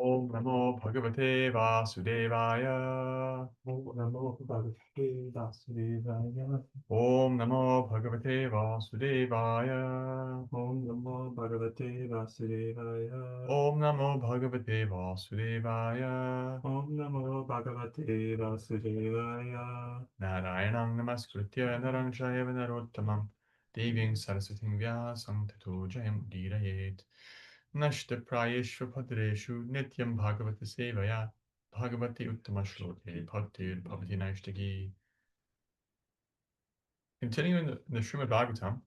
Om Namo Bhagavate Vasudevaya. Om Namo Bhagavate Vasudevaya. Om Namo Bhagavate Vasudevaya. Om Namo Bhagavate Vasudevaya. Om Namo Bhagavate Vasudevaya. Om Namo Bhagavate Vasudevaya. Narayanam Namaskritya Naram Shaiva Narottamam Deving Saraswatim Vyasam Tato Jayam Udirayet Nashta Prayeshva Padreshu Nityam Bhagavata Sevaya Bhagavati Uttama Shloke Bhaktir Bhavati Naishtagi. Continuing the Srimad Bhagavatam,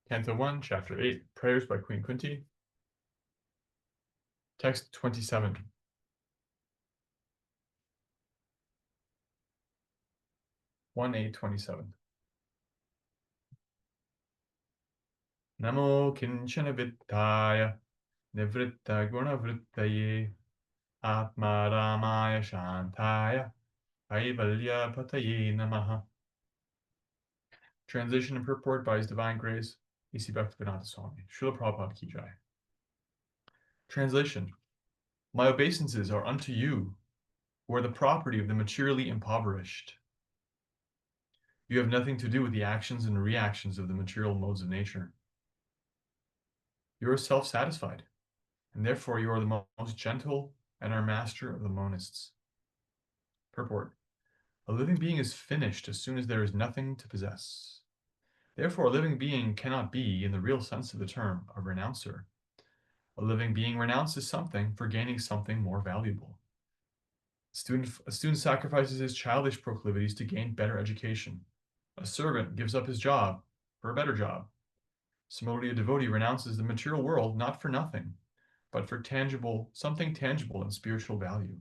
Canto 1, Chapter 8, Prayers by Queen Kunti, Text 27. One 827. Namo Kinchana Vittaya Nivritta Gunavrittaye Atma Ramaya Shantaya Kaivalya Pataye Namaha. Translation and purport by His Divine Grace, A.C. Bhaktivedanta Swami. Srila Prabhupada Ki Jai. Translation. My obeisances are unto you, who are the property of the materially impoverished. You have nothing to do with the actions and reactions of the material modes of nature. You are self-satisfied, and therefore you are the most gentle and are master of the monists. Purport. A living being is finished as soon as there is nothing to possess. Therefore, a living being cannot be, in the real sense of the term, a renouncer. A living being renounces something for gaining something more valuable. A student sacrifices his childish proclivities to gain better education. A servant gives up his job for a better job. Similarly, a devotee renounces the material world not for nothing, but for something tangible and spiritual value.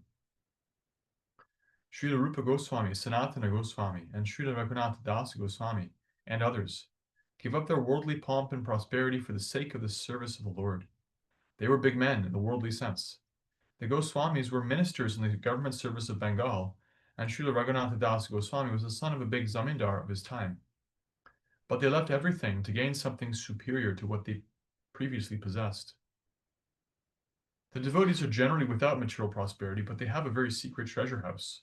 Srila Rupa Goswami, Sanatana Goswami, and Srila Raghunath Das Goswami, and others, give up their worldly pomp and prosperity for the sake of the service of the Lord. They were big men in the worldly sense. The Goswamis were ministers in the government service of Bengal, and Srila Raghunath Das Goswami was the son of a big zamindar of his time. But they left everything to gain something superior to what they previously possessed. The devotees are generally without material prosperity, but they have a very secret treasure house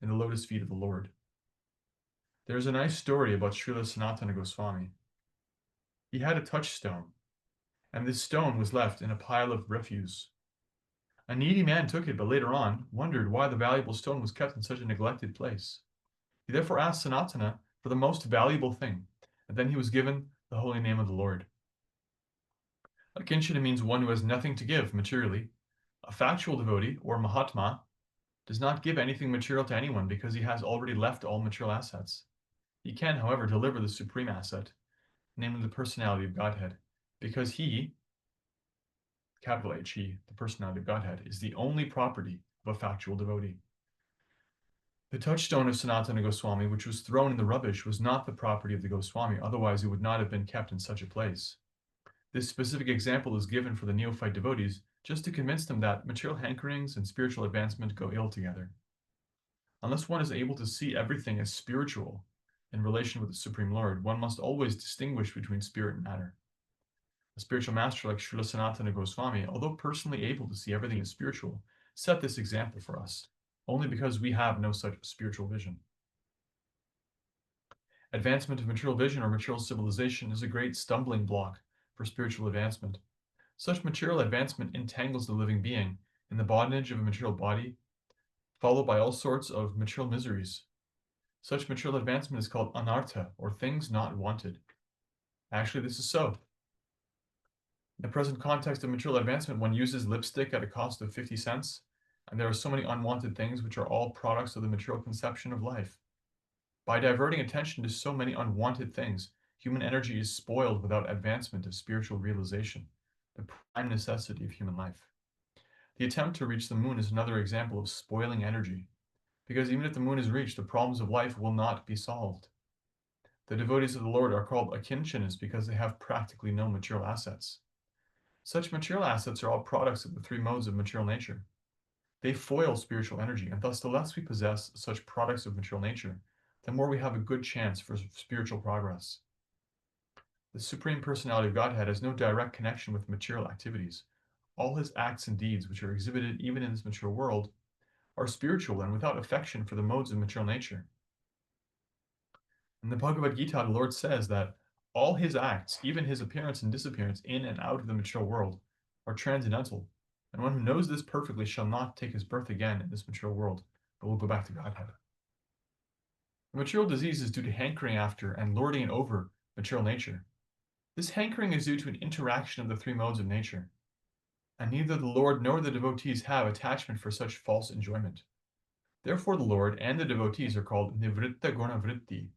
in the lotus feet of the Lord. There is a nice story about Srila Sanatana Goswami. He had a touchstone, and this stone was left in a pile of refuse. A needy man took it, but later on wondered why the valuable stone was kept in such a neglected place. He therefore asked Sanatana for the most valuable thing, and then he was given the holy name of the Lord. Akinchana means one who has nothing to give materially. A factual devotee, or Mahatma, does not give anything material to anyone because he has already left all material assets. He can, however, deliver the supreme asset, namely the personality of Godhead, because he, capital H, he, the personality of Godhead, is the only property of a factual devotee. The touchstone of Sanatana Goswami, which was thrown in the rubbish, was not the property of the Goswami, otherwise it would not have been kept in such a place. This specific example is given for the neophyte devotees just to convince them that material hankerings and spiritual advancement go ill together. Unless one is able to see everything as spiritual in relation with the Supreme Lord, one must always distinguish between spirit and matter. A spiritual master like Srila Sanatana Goswami, although personally able to see everything as spiritual, set this example for us, only because we have no such spiritual vision. Advancement of material vision or material civilization is a great stumbling block for spiritual advancement. Such material advancement entangles the living being in the bondage of a material body, followed by all sorts of material miseries. Such material advancement is called anartha, or things not wanted. Actually, this is so. In the present context of material advancement, one uses lipstick at a cost of 50 cents, and there are so many unwanted things which are all products of the material conception of life. By diverting attention to so many unwanted things, human energy is spoiled without advancement of spiritual realization, the prime necessity of human life. The attempt to reach the moon is another example of spoiling energy, because even if the moon is reached, the problems of life will not be solved. The devotees of the Lord are called akinchanas because they have practically no material assets. Such material assets are all products of the three modes of material nature. They foil spiritual energy, and thus the less we possess such products of material nature, the more we have a good chance for spiritual progress. The Supreme Personality of Godhead has no direct connection with material activities. all his acts and deeds, which are exhibited even in this material world, are spiritual and without affection for the modes of material nature. In the Bhagavad Gita, the Lord says that all his acts, even his appearance and disappearance in and out of the material world, are transcendental, and one who knows this perfectly shall not take his birth again in this material world, but will go back to Godhead. The material disease is due to hankering after and lording it over material nature. This hankering is due to an interaction of the three modes of nature, and neither the Lord nor the devotees have attachment for such false enjoyment. Therefore the Lord and the devotees are called Nivritta Gunavritti.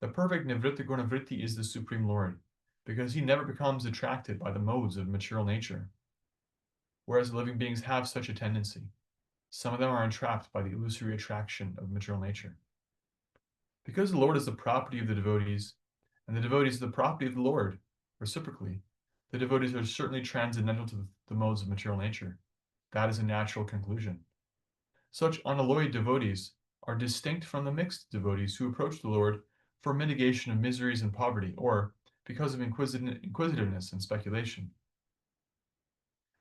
The perfect Nivritta Gunavritti is the Supreme Lord, because he never becomes attracted by the modes of material nature, whereas living beings have such a tendency. Some of them are entrapped by the illusory attraction of material nature. Because the Lord is the property of the devotees, and the devotees are the property of the Lord, reciprocally, the devotees are certainly transcendental to the modes of material nature. That is a natural conclusion. Such unalloyed devotees are distinct from the mixed devotees who approach the Lord for mitigation of miseries and poverty, or because of inquisitiveness and speculation.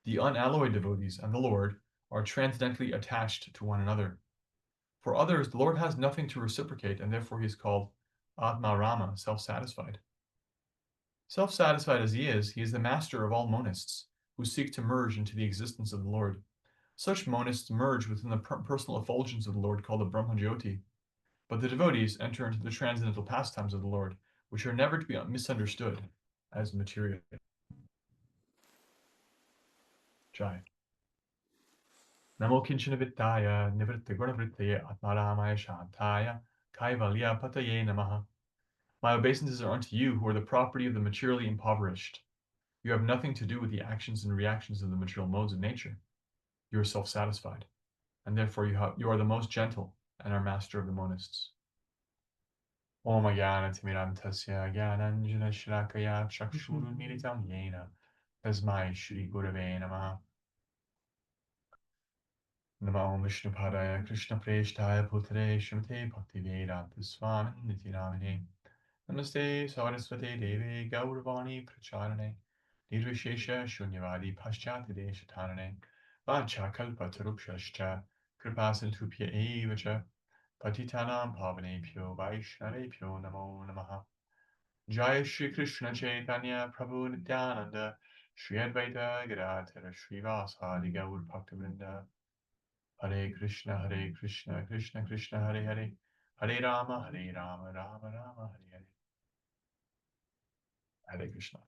The unalloyed devotees and the Lord are transcendently attached to one another. For others, the Lord has nothing to reciprocate, and therefore he is called Atma Rama, self-satisfied. Self-satisfied as he is the master of all monists who seek to merge into the existence of the Lord. Such monists merge within the personal effulgence of the Lord called the Brahmajyoti, but the devotees enter into the transcendental pastimes of the Lord, which are never to be misunderstood as material. Jai. Namo Kinchana Vittaya, Nivritta Gunavrittaye, Atmaramaya Shantaya, Kaivalya Pataye Namaha. My obeisances are unto you who are the property of the materially impoverished. You have nothing to do with the actions and reactions of the material modes of nature. You are self-satisfied, and therefore you are the most gentle and are master of the monists. Om Jnana Timirantasya Jnananjana Shlakaya Chakshurunmilitam Yena Tasmai Shri Gurave Namaha. Namo Om Vishnupadaya Krishna Preshtaya Bhutare Shrimate Bhaktivedanta Swami Niti Namine. Namaste Saraswati Devi Gauravani Pracharane Nirvishesha Shunyavadi Paschati Deshatanane Vacha Kalpatarupshascha Kripasantupya Evacha Patitanam Pavanepyo Vaishnavepyo Namo Namaha. Jai Shri Krishna Chaitanya Prabhu Nityananda Shri Advaita Gadadhara Srivasadi Gaur Bhaktivinoda. Hare Krishna Krishna Krishna Hare Hare Hare Rama Rama Rama Hare Hare. Hare Krishna.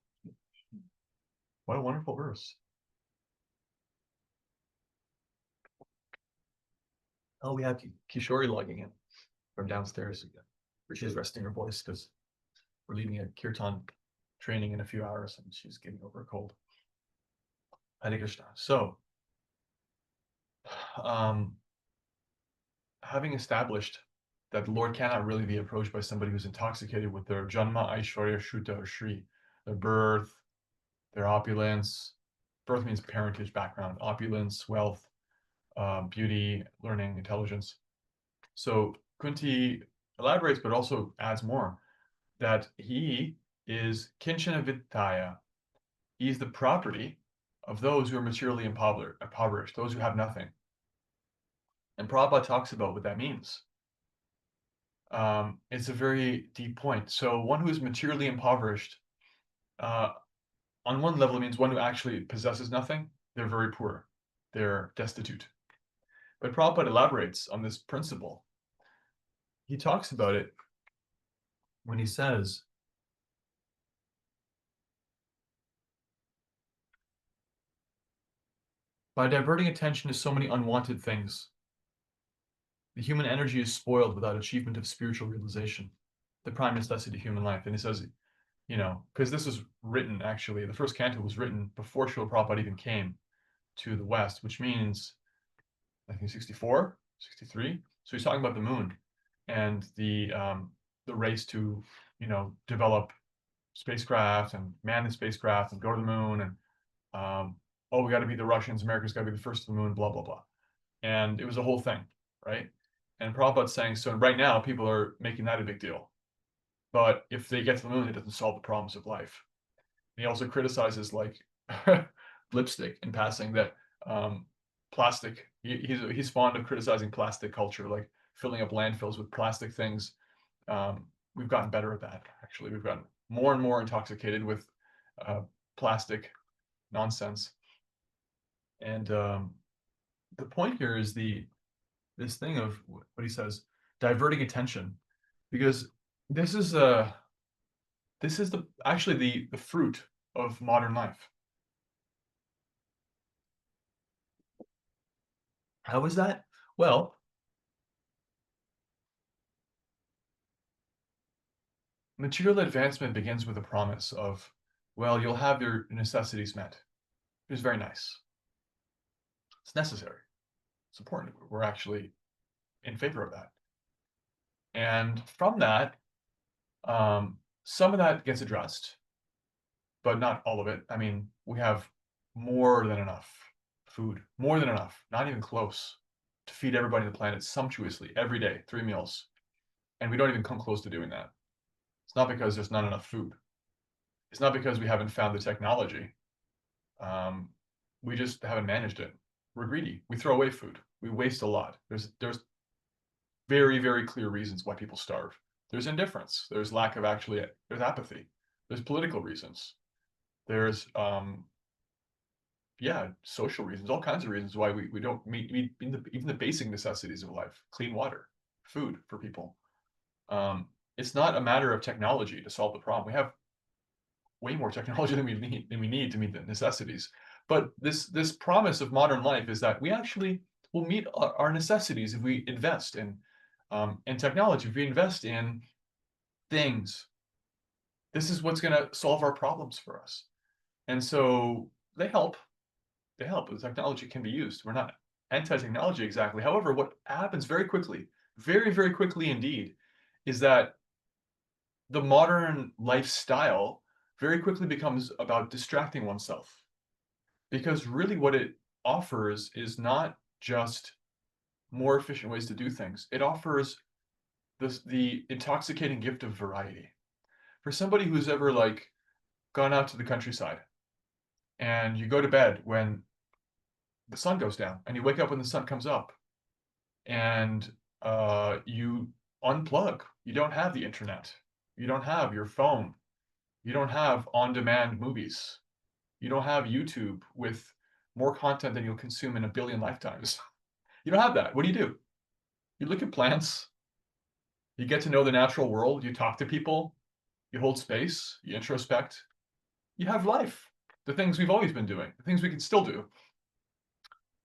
What a wonderful verse. Oh, we have Kishori logging in from downstairs. She's resting her voice because we're leaving a kirtan training in a few hours and she's getting over a cold. Hare Krishna. So, having established that the Lord cannot really be approached by somebody who's intoxicated with their Janma, Aishwarya, Shruta, or Shri, their birth, their opulence. Birth means parentage, background, opulence, wealth, beauty, learning, intelligence. So Kunti elaborates, but also adds more, that he is Kinchana Vittaya. He is the property of those who are materially impoverished, those who have nothing. And Prabhupada talks about what that means. It's a very deep point. So one who is materially impoverished, on one level, it means one who actually possesses nothing. They're very poor. They're destitute. But Prabhupada elaborates on this principle. He talks about it when he says, by diverting attention to so many unwanted things, the human energy is spoiled without achievement of spiritual realization, the prime necessity of human life. And he says, because this was written, actually, the first canto was written before Srila Prabhupada even came to the West, which means, I think 64, 63. So he's talking about the moon and the race to, develop spacecraft and man the spacecraft and go to the moon. And, we got to be the Russians, America's got to be the first to the moon, blah, blah, blah. And it was a whole thing, right? And Prabhupada's saying, so right now people are making that a big deal. But if they get to the moon, it doesn't solve the problems of life. And he also criticizes lipstick in passing that plastic. He's fond of criticizing plastic culture, like filling up landfills with plastic things. We've gotten better at that. Actually, we've gotten more and more intoxicated with plastic nonsense. And the point here is this thing of what he says, diverting attention, because this is the actually the fruit of modern life. How is that? Well, material advancement begins with a promise of, well, you'll have your necessities met. It's very nice. It's necessary. It's important. We're actually in favor of that. And from that, some of that gets addressed, but not all of it. I mean, we have more than enough food, more than enough, not even close, to feed everybody on the planet sumptuously every day, 3 meals. And we don't even come close to doing that. It's not because there's not enough food. It's not because we haven't found the technology. We just haven't managed it. We're greedy. We throw away food. We waste a lot. There's very, very clear reasons why people starve. There's indifference. There's lack of there's apathy. There's political reasons. There's social reasons, all kinds of reasons why we don't meet even the basic necessities of life, clean water, food for people. It's not a matter of technology to solve the problem. We have way more technology than we need to meet the necessities. But this promise of modern life is that we actually will meet our necessities if we invest in technology, if we invest in things. This is what's going to solve our problems for us. And so they help. They help. The technology can be used. We're not anti-technology exactly. However, what happens very quickly, very, very quickly indeed, is that the modern lifestyle very quickly becomes about distracting oneself. Because really what it offers is not just more efficient ways to do things. It offers the intoxicating gift of variety. For somebody who's ever like gone out to the countryside and you go to bed when the sun goes down and you wake up when the sun comes up and you unplug. You don't have the internet. You don't have your phone. You don't have on-demand movies. You don't have YouTube with more content than you'll consume in a billion lifetimes. You don't have that. What do? You look at plants. You get to know the natural world. You talk to people. You hold space. You introspect. You have life. The things we've always been doing. The things we can still do.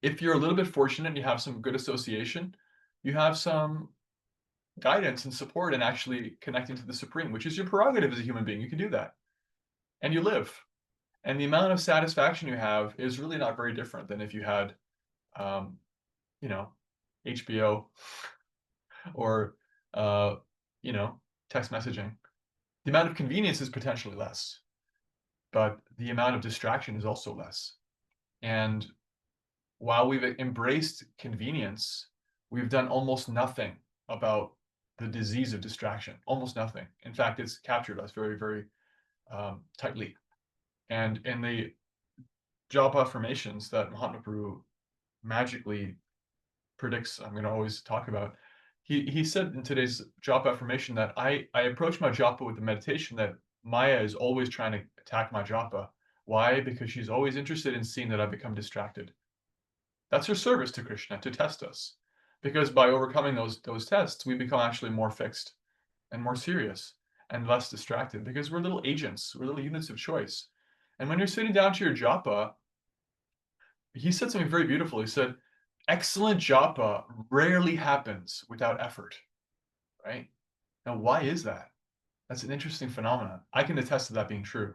If you're a little bit fortunate and you have some good association, you have some guidance and support in actually connecting to the Supreme, which is your prerogative as a human being. You can do that. And you live. And the amount of satisfaction you have is really not very different than if you had, HBO or, text messaging. The amount of convenience is potentially less, but the amount of distraction is also less. And while we've embraced convenience, we've done almost nothing about the disease of distraction. Almost nothing. In fact, it's captured us very, very tightly. And in the japa affirmations that Mahatma Prabhu magically predicts, I'm going to always talk about, he said in today's japa affirmation that I approach my japa with the meditation that Maya is always trying to attack my japa. Why? Because she's always interested in seeing that I become distracted. That's her service to Krishna, to test us. Because by overcoming those tests, we become actually more fixed and more serious and less distracted because we're little agents, we're little units of choice. And when you're sitting down to your japa, he said something very beautiful. He said, excellent japa rarely happens without effort, right? Now, why is that? That's an interesting phenomenon. I can attest to that being true.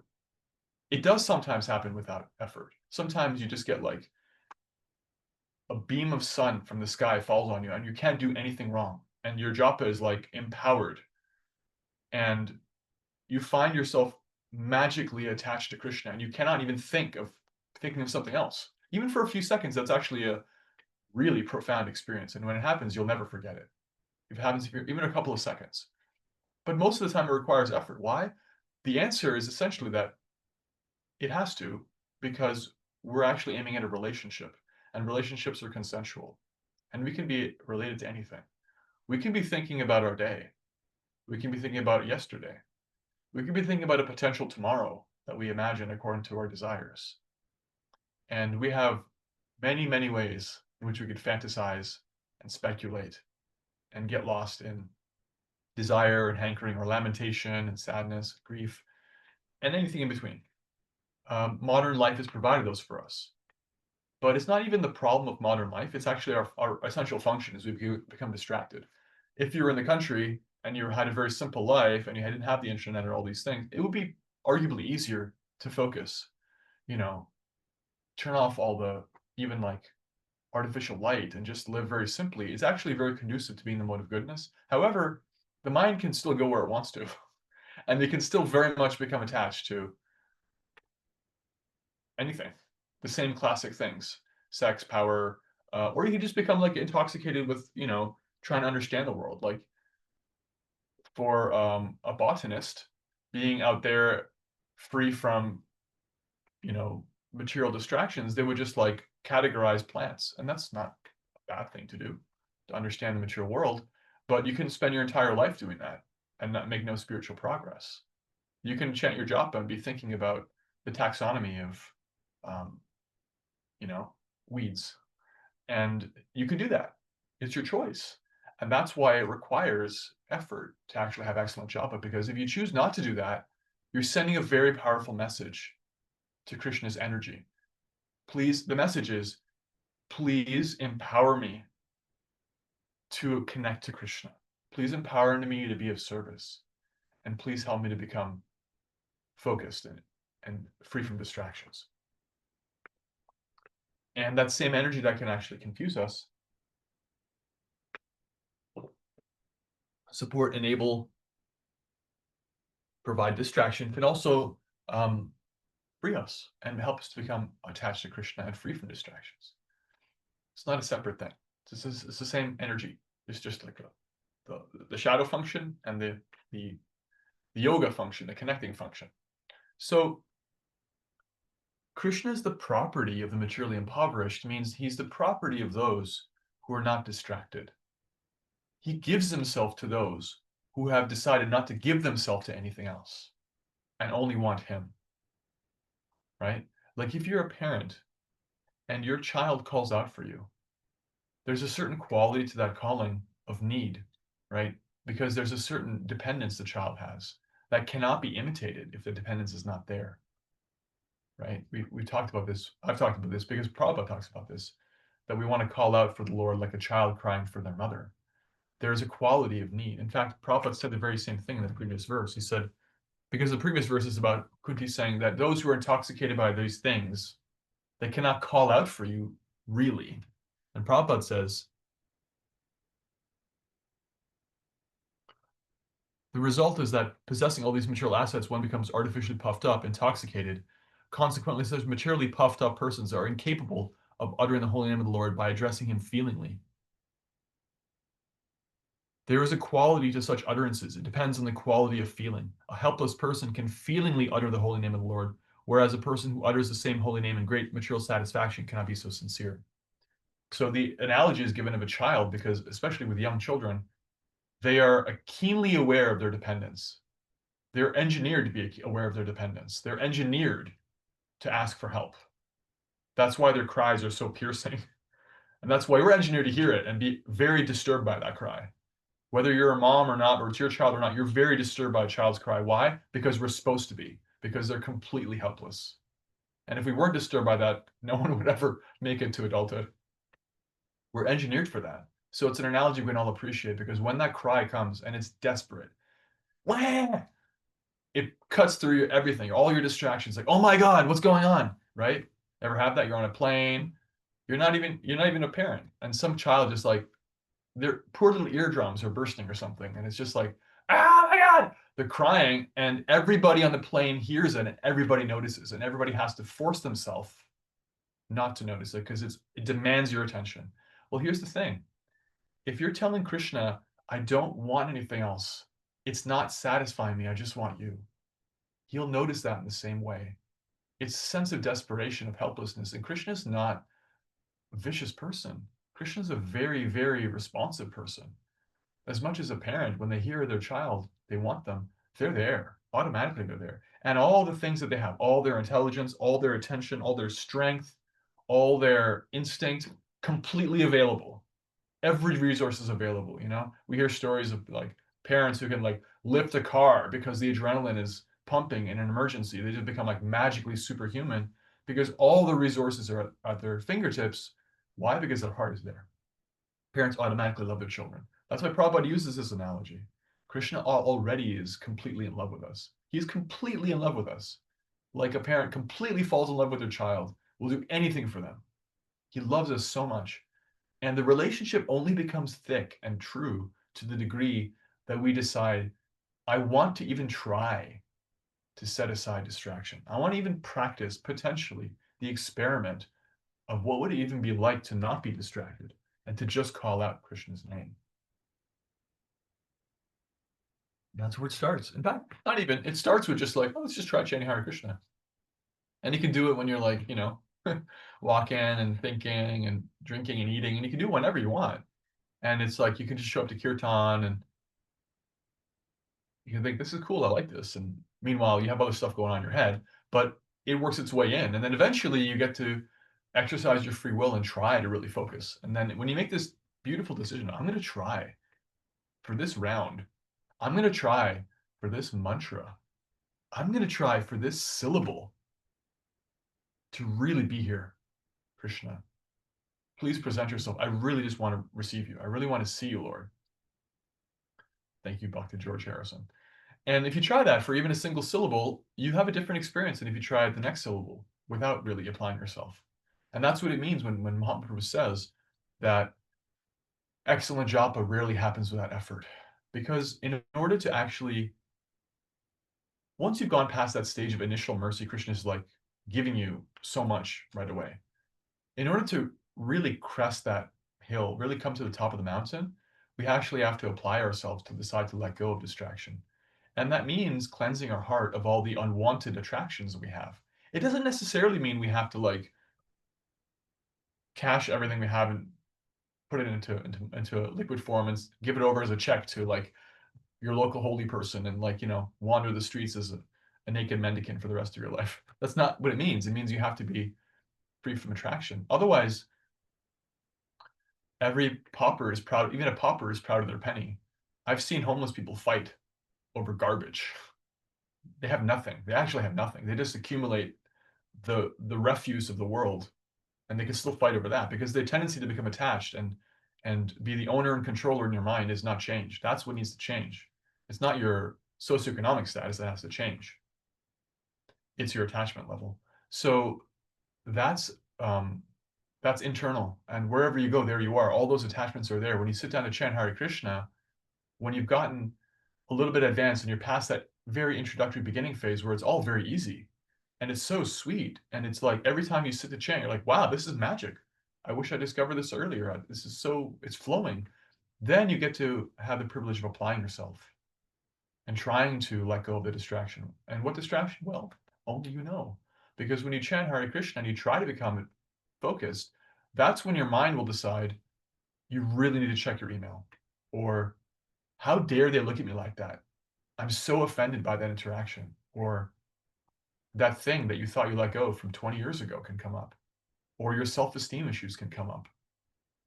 It does sometimes happen without effort. Sometimes you just get like a beam of sun from the sky falls on you and you can't do anything wrong. And your japa is like empowered. And you find yourself magically attached to Krishna and you cannot even think of thinking of something else. Even for a few seconds, that's actually a really profound experience. And when it happens, you'll never forget it. If it happens even a couple of seconds. But most of the time it requires effort. Why? The answer is essentially that it has to, because we're actually aiming at a relationship, and relationships are consensual, and we can be related to anything. We can be thinking about our day. We can be thinking about yesterday. We can be thinking about a potential tomorrow that we imagine according to our desires. And we have many, many ways in which we could fantasize and speculate and get lost in desire and hankering or lamentation and sadness, grief, and anything in between. Modern life has provided those for us. But it's not even the problem of modern life. It's actually our essential function as we become distracted. If you were in the country and you had a very simple life and you didn't have the internet or all these things, it would be arguably easier to focus, turn off all the even like artificial light and just live very simply. It's actually very conducive to being the mode of goodness. However, the mind can still go where it wants to, and it can still very much become attached to anything, the same classic things, sex, power, or you can just become like intoxicated with, trying to understand the world. Like for a botanist, being out there free from, material distractions, they would just like categorize plants. And that's not a bad thing to do, to understand the material world. But you can spend your entire life doing that and not make no spiritual progress. You can chant your japa and be thinking about the taxonomy of, weeds. And you can do that. It's your choice. And that's why it requires effort to actually have excellent japa, because if you choose not to do that, you're sending a very powerful message to Krishna's energy. Please, the message is, please empower me to connect to Krishna. Please empower me to be of service. And please help me to become focused and free from distractions. And that same energy that can actually confuse us, support, enable, provide distraction, can also free us and help us to become attached to Krishna and free from distractions. It's not a separate thing. It's the same energy. It's just like the shadow function and the yoga function, the connecting function. So Krishna is the property of the materially impoverished, means he's the property of those who are not distracted. He gives himself to those who have decided not to give themselves to anything else and only want him, right? Like if you're a parent and your child calls out for you, there's a certain quality to that calling of need, right? Because there's a certain dependence the child has that cannot be imitated if the dependence is not there, right? We talked about this. I've talked about this because Prabhupada talks about this, that we want to call out for the Lord like a child crying for their mother. There's a quality of need. In fact, Prabhupada said the very same thing in the previous verse. He said, because the previous verse is about Kunti saying that those who are intoxicated by these things, they cannot call out for you really. And Prabhupada says, the result is that possessing all these material assets, one becomes artificially puffed up, intoxicated. Consequently, such materially puffed up persons are incapable of uttering the holy name of the Lord by addressing him feelingly. There is a quality to such utterances. It depends on the quality of feeling. A helpless person can feelingly utter the holy name of the Lord, whereas a person who utters the same holy name in great material satisfaction cannot be so sincere. So the analogy is given of a child because, especially with young children, they are keenly aware of their dependence. They're engineered to be aware of their dependence. They're engineered to ask for help. That's why their cries are so piercing. And that's why we're engineered to hear it and be very disturbed by that cry. Whether you're a mom or not, or it's your child or not, you're very disturbed by a child's cry. Why? Because we're supposed to be, because they're completely helpless. And if we weren't disturbed by that, no one would ever make it to adulthood. We're engineered for that. So it's an analogy we can all appreciate, because when that cry comes and it's desperate, wah! It cuts through everything, all your distractions, like, oh my God, what's going on, right? Ever have that? You're on a plane, you're not even a parent, and some child just like, their poor little eardrums are bursting or something, and it's just like, oh my God, they're crying, and everybody on the plane hears it, and everybody notices, and everybody has to force themselves not to notice it because it demands your attention. Well, here's the thing. If you're telling Krishna, I don't want anything else, it's not satisfying me, I just want you, he'll notice that in the same way. it's a sense of desperation, of helplessness. And Krishna is not a vicious person. Krishna is a very, very responsive person. As much as a parent, when they hear their child, they want them, they're there. Automatically, they're there. And all the things that they have, all their intelligence, all their attention, all their strength, all their instinct, completely available. Every resource is available. We hear stories of like parents who can like lift a car because the adrenaline is pumping in an emergency. They just become like magically superhuman because all the resources are at their fingertips. Why? Because their heart is there. Parents automatically love their children. That's why Prabhupada uses this analogy. Krishna already is completely in love with us. He's completely in love with us. Like a parent completely falls in love with their child, will do anything for them. He loves us so much. And the relationship only becomes thick and true to the degree that we decide, I want to even try to set aside distraction. I want to even practice potentially the experiment of what would it even be like to not be distracted and to just call out Krishna's name. That's where it starts. In fact, not even, it starts with just like, oh, let's just try chanting Hare Krishna. And you can do it when you're like, walking and thinking and drinking and eating, and you can do it whenever you want. And it's like, you can just show up to kirtan and you can think, this is cool, I like this. And meanwhile, you have other stuff going on in your head, but it works its way in. And then eventually you get to exercise your free will and try to really focus. And then when you make this beautiful decision, I'm going to try for this round, I'm going to try for this mantra, I'm going to try for this syllable to really be here, Krishna. Please present yourself. I really just want to receive you. I really want to see you, Lord. Thank you, Bhakti George Harrison. And if you try that for even a single syllable, you have a different experience than if you try the next syllable without really applying yourself. And that's what it means when Mahaprabhu says that excellent japa rarely happens without effort. Because in order to actually, once you've gone past that stage of initial mercy, Krishna is like giving you so much right away. In order to really crest that hill, really come to the top of the mountain, we actually have to apply ourselves to decide to let go of distraction. And that means cleansing our heart of all the unwanted attractions that we have. It doesn't necessarily mean we have to like cash everything we have and put it into a liquid form and give it over as a check to like your local holy person and like, wander the streets as a naked mendicant for the rest of your life. That's not what it means. It means you have to be free from attraction. Otherwise, every pauper is proud, even a pauper is proud of their penny. I've seen homeless people fight over garbage. They have nothing. They actually have nothing. They just accumulate the refuse of the world, and they can still fight over that because their tendency to become attached and be the owner and controller in your mind is not changed. That's what needs to change. It's not your socioeconomic status that has to change. It's your attachment level. So that's internal, and wherever you go, there you are. All those attachments are there. When you sit down to chant Hare Krishna, when you've gotten a little bit advanced and you're past that very introductory beginning phase where it's all very easy and it's so sweet, and it's like every time you sit to chant, you're like, wow, this is magic. I wish I discovered this earlier. This is so, it's flowing. Then you get to have the privilege of applying yourself and trying to let go of the distraction. And what distraction? Well, only you know. Because when you chant Hare Krishna and you try to become focused, that's when your mind will decide you really need to check your email. Or how dare they look at me like that? I'm so offended by that interaction. Or that thing that you thought you let go from 20 years ago can come up. Or your self-esteem issues can come up.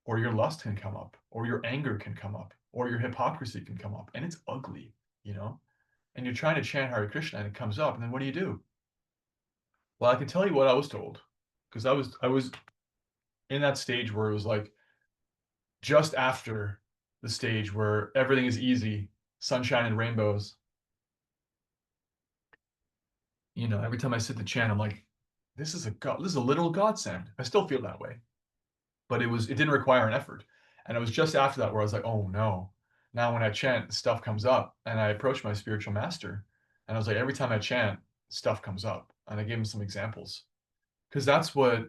Or your lust can come up. Or your anger can come up. Or your hypocrisy can come up. And it's ugly, And you're trying to chant Hare Krishna and it comes up. And then what do? Well, I can tell you what I was told. Because I was in that stage where it was like just after the stage where everything is easy, sunshine and rainbows. Every time I sit to chant, I'm like, this is a literal godsend. I still feel that way, but it didn't require an effort. And it was just after that where I was like, oh no. Now when I chant, stuff comes up, and I approached my spiritual master, and I was like, every time I chant, stuff comes up, and I gave him some examples, because that's what.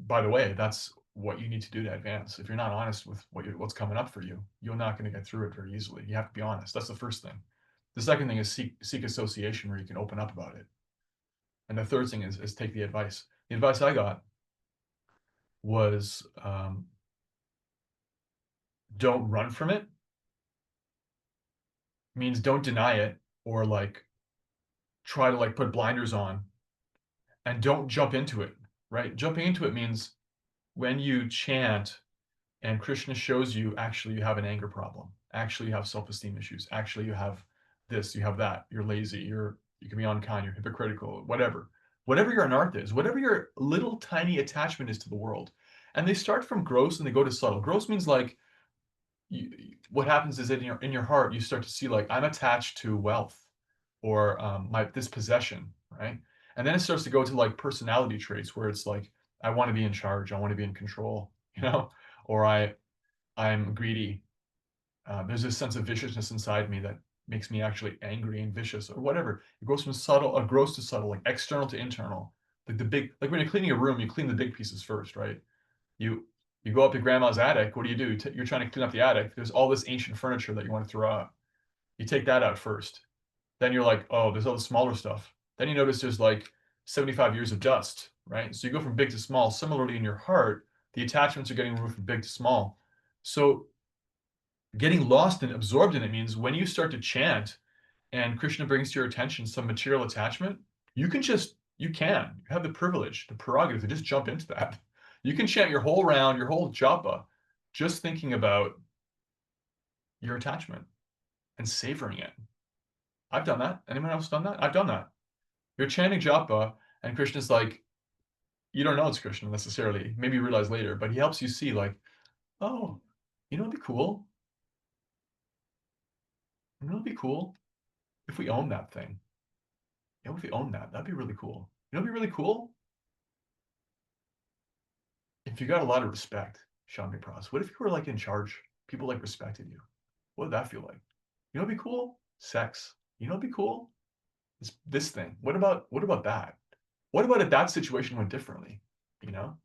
By the way, that's what you need to do to advance. If you're not honest with what's coming up for you, you're not going to get through it very easily. You have to be honest. That's the first thing. The second thing is seek association where you can open up about it. And the third thing is take the advice. The advice I got was don't run from it. Means don't deny it or like try to like put blinders on, and don't jump into it, right? Jumping into it means when you chant and Krishna shows you actually you have an anger problem, actually you have self-esteem issues, actually you have this, you have that, you're lazy, you can be unkind, you're hypocritical, whatever your anartha is, whatever your little tiny attachment is to the world. And they start from gross and they go to subtle. Gross means like what happens is that in your heart you start to see like I'm attached to wealth or this possession, right? And then it starts to go to like personality traits where it's like I want to be in charge, I want to be in control, or I'm greedy. There's this sense of viciousness inside me that makes me actually angry and vicious or whatever. It goes from subtle, gross to subtle, like external to internal. Like like when you're cleaning a room, you clean the big pieces first, right? You you go up to grandma's attic. What do? You're trying to clean up the attic. There's all this ancient furniture that you want to throw out. You take that out first. Then you're like, oh, there's all the smaller stuff. Then you notice there's like 75 years of dust, right? So you go from big to small. Similarly, in your heart, the attachments are getting removed from big to small. So getting lost and absorbed in it means when you start to chant and Krishna brings to your attention some material attachment, you have the privilege, the prerogative to just jump into that. You can chant your whole round, your whole japa, just thinking about your attachment and savoring it. I've done that. Anyone else done that? I've done that. You're chanting japa, and Krishna's like, you don't know it's Krishna necessarily. Maybe you realize later, but he helps you see, like, oh, it'd be cool. It'd be cool if we own that thing. Yeah, if we own that, that'd be really cool. It'd be really cool if you got a lot of respect, Shami Pras. What if you were like in charge? People like respected you. What would that feel like? It'd be cool? Sex. It'd be cool? This thing. What about that? What about if that situation went differently?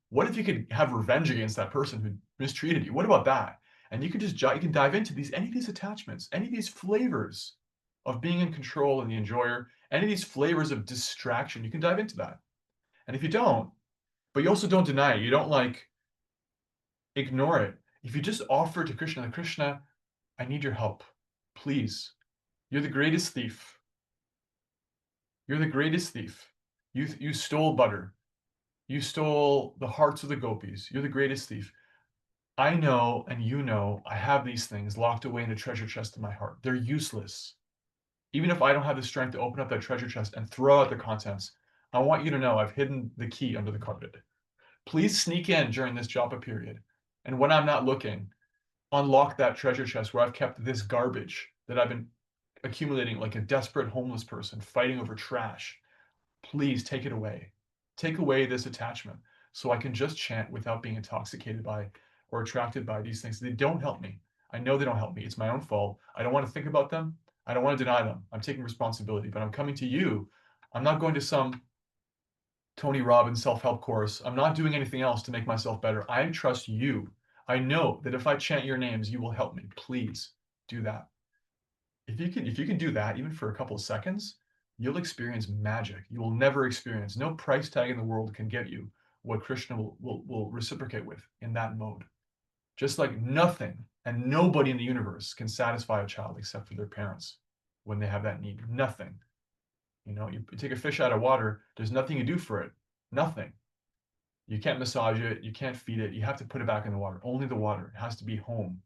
What if you could have revenge against that person who mistreated you? What about that? And you can dive into any of these attachments, any of these flavors of being in control and the enjoyer, any of these flavors of distraction. You can dive into that. And if you don't, but you also don't deny it, you don't like ignore it. If you just offer to Krishna, like, Krishna, I need your help. Please. You're the greatest thief. You're the greatest thief. You stole butter. You stole the hearts of the gopis. You're the greatest thief. I know, and you know, I have these things locked away in a treasure chest in my heart. They're useless. Even if I don't have the strength to open up that treasure chest and throw out the contents, I want you to know I've hidden the key under the carpet. Please sneak in during this japa period. And when I'm not looking, unlock that treasure chest where I've kept this garbage that I've been accumulating like a desperate homeless person fighting over trash. Please take it away. Take away this attachment so I can just chant without being intoxicated by or attracted by these things. They don't help me. I know they don't help me. It's my own fault. I don't want to think about them. I don't want to deny them. I'm taking responsibility, but I'm coming to you. I'm not going to some Tony Robbins self-help course. I'm not doing anything else to make myself better. I trust you. I know that if I chant your names, you will help me. Please do that. If you can do that even for a couple of seconds, you'll experience magic. You will never experience. No price tag in the world can get you what Krishna will reciprocate with in that mode. Just like nothing and nobody in the universe can satisfy a child except for their parents when they have that need. Nothing. You take a fish out of water, there's nothing you do for it. Nothing. You can't massage it. You can't feed it. You have to put it back in the water. Only the water. It has to be home.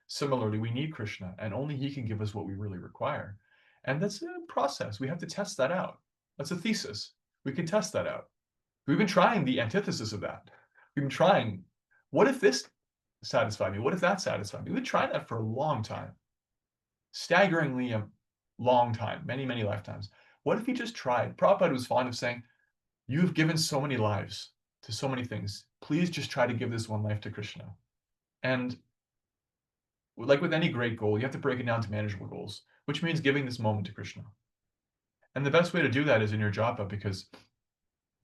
Similarly, we need Krishna, and only he can give us what we really require. And that's a process. We have to test that out. That's a thesis. We can test that out. We've been trying the antithesis of that. We've been trying, what if this satisfied me? What if that satisfied me? We've been trying that for a long time. Staggeringly a long time, many, many lifetimes. What if you just tried? Prabhupada was fond of saying, you've given so many lives to so many things. Please just try to give this one life to Krishna. And like with any great goal, you have to break it down to manageable goals, which means giving this moment to Krishna. And the best way to do that is in your japa, because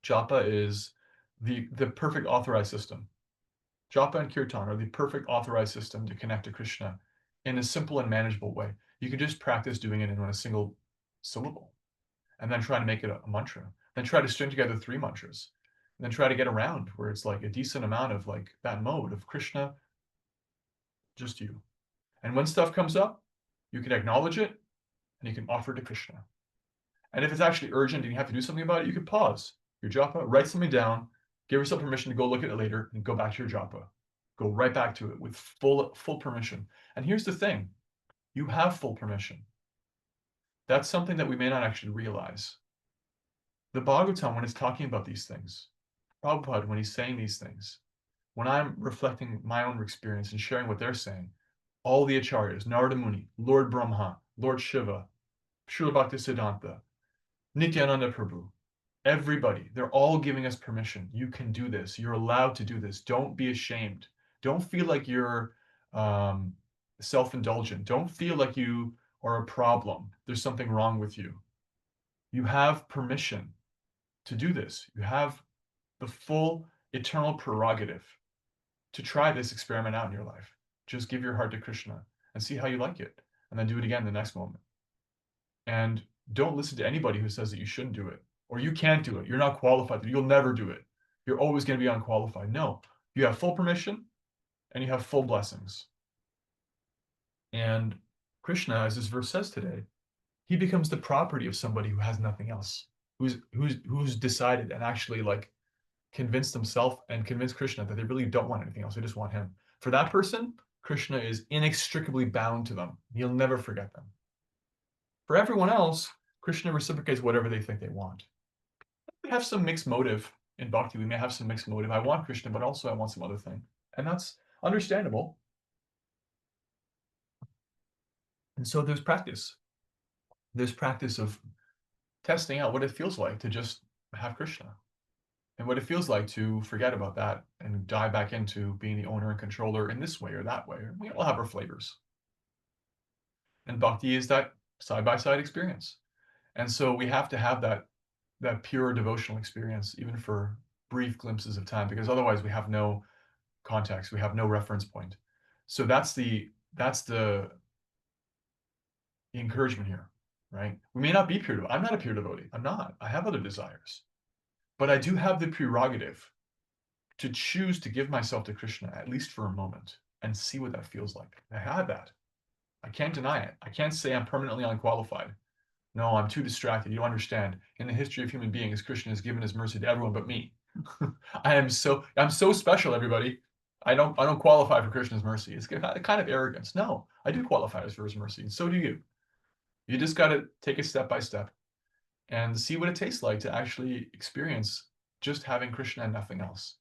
japa is the perfect authorized system. Japa and kirtan are the perfect authorized system to connect to Krishna in a simple and manageable way. You can just practice doing it in a single syllable and then try to make it a mantra. then try to string together 3 mantras, and then try to get around where it's like a decent amount of like that mode of Krishna, just you. And when stuff comes up, you can acknowledge it and you can offer to Krishna. And if it's actually urgent and you have to do something about it, you can pause your japa, write something down, give yourself permission to go look at it later, and go back to your japa. Go right back to it with full permission. And here's the thing, you have full permission. That's something that we may not actually realize. The Bhagavatam, when it's talking about these things, Prabhupada, when he's saying these things, when I'm reflecting my own experience and sharing what they're saying, all the acharyas, Narada Muni, Lord Brahma, Lord Shiva, Srila Bhaktisiddhanta, Nityananda Prabhu, everybody, they're all giving us permission. You can do this. You're allowed to do this. Don't be ashamed. Don't feel like you're self-indulgent. Don't feel like you are a problem. There's something wrong with you. You have permission to do this. You have the full eternal prerogative to try this experiment out in your life. Just give your heart to Krishna and see how you like it, and then do it again the next moment. And don't listen to anybody who says that you shouldn't do it, or you can't do it. You're not qualified. You'll never do it. You're always going to be unqualified. No, you have full permission and you have full blessings. And Krishna, as this verse says today, he becomes the property of somebody who has nothing else, who's decided and actually like convinced himself and convinced Krishna that they really don't want anything else. They just want him. For that person, Krishna is inextricably bound to them. He'll never forget them. For everyone else, Krishna reciprocates whatever they think they want. We have some mixed motive in bhakti. We may have some mixed motive. I want Krishna, but also I want some other thing. And that's understandable. And so there's practice. There's practice of testing out what it feels like to just have Krishna, and what it feels like to forget about that and dive back into being the owner and controller in this way or that way. We all have our flavors. And bhakti is that side-by-side experience. And so we have to have that pure devotional experience, even for brief glimpses of time, because otherwise we have no context, we have no reference point. So that's the encouragement here, right? We may not be pure devotee. I'm not a pure devotee. I'm not. I have other desires. But I do have the prerogative to choose to give myself to Krishna, at least for a moment, and see what that feels like. I have that. I can't deny it. I can't say I'm permanently unqualified. No, I'm too distracted. You don't understand. In the history of human beings, Krishna has given his mercy to everyone but me. I'm so special, everybody. I don't qualify for Krishna's mercy. It's a kind of arrogance. No, I do qualify for his mercy, and so do you. You just got to take it step by step and see what it tastes like to actually experience just having Krishna and nothing else.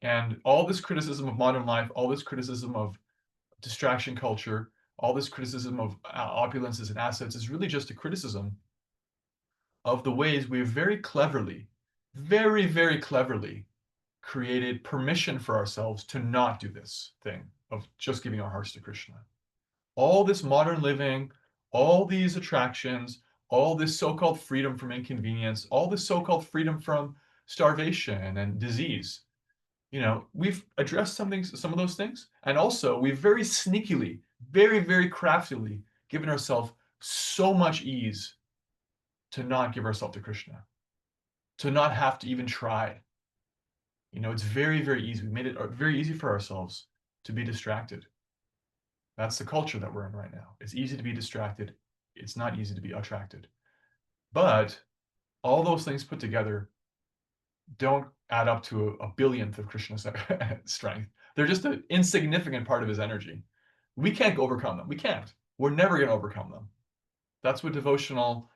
And all this criticism of modern life, all this criticism of distraction culture, all this criticism of opulences and assets is really just a criticism of the ways we have very cleverly, very, very cleverly created permission for ourselves to not do this thing of just giving our hearts to Krishna. All this modern living, all these attractions, all this so-called freedom from inconvenience, all this so-called freedom from starvation and disease. We've addressed some of those things. And also we've very sneakily, very, very craftily given ourselves so much ease to not give ourselves to Krishna, to not have to even try. It's very, very easy. We made it very easy for ourselves to be distracted. That's the culture that we're in right now. It's easy to be distracted. It's not easy to be attracted. But all those things put together don't add up to a billionth of Krishna's strength. They're just an insignificant part of his energy. We can't overcome them. We can't. We're never going to overcome them. That's what devotional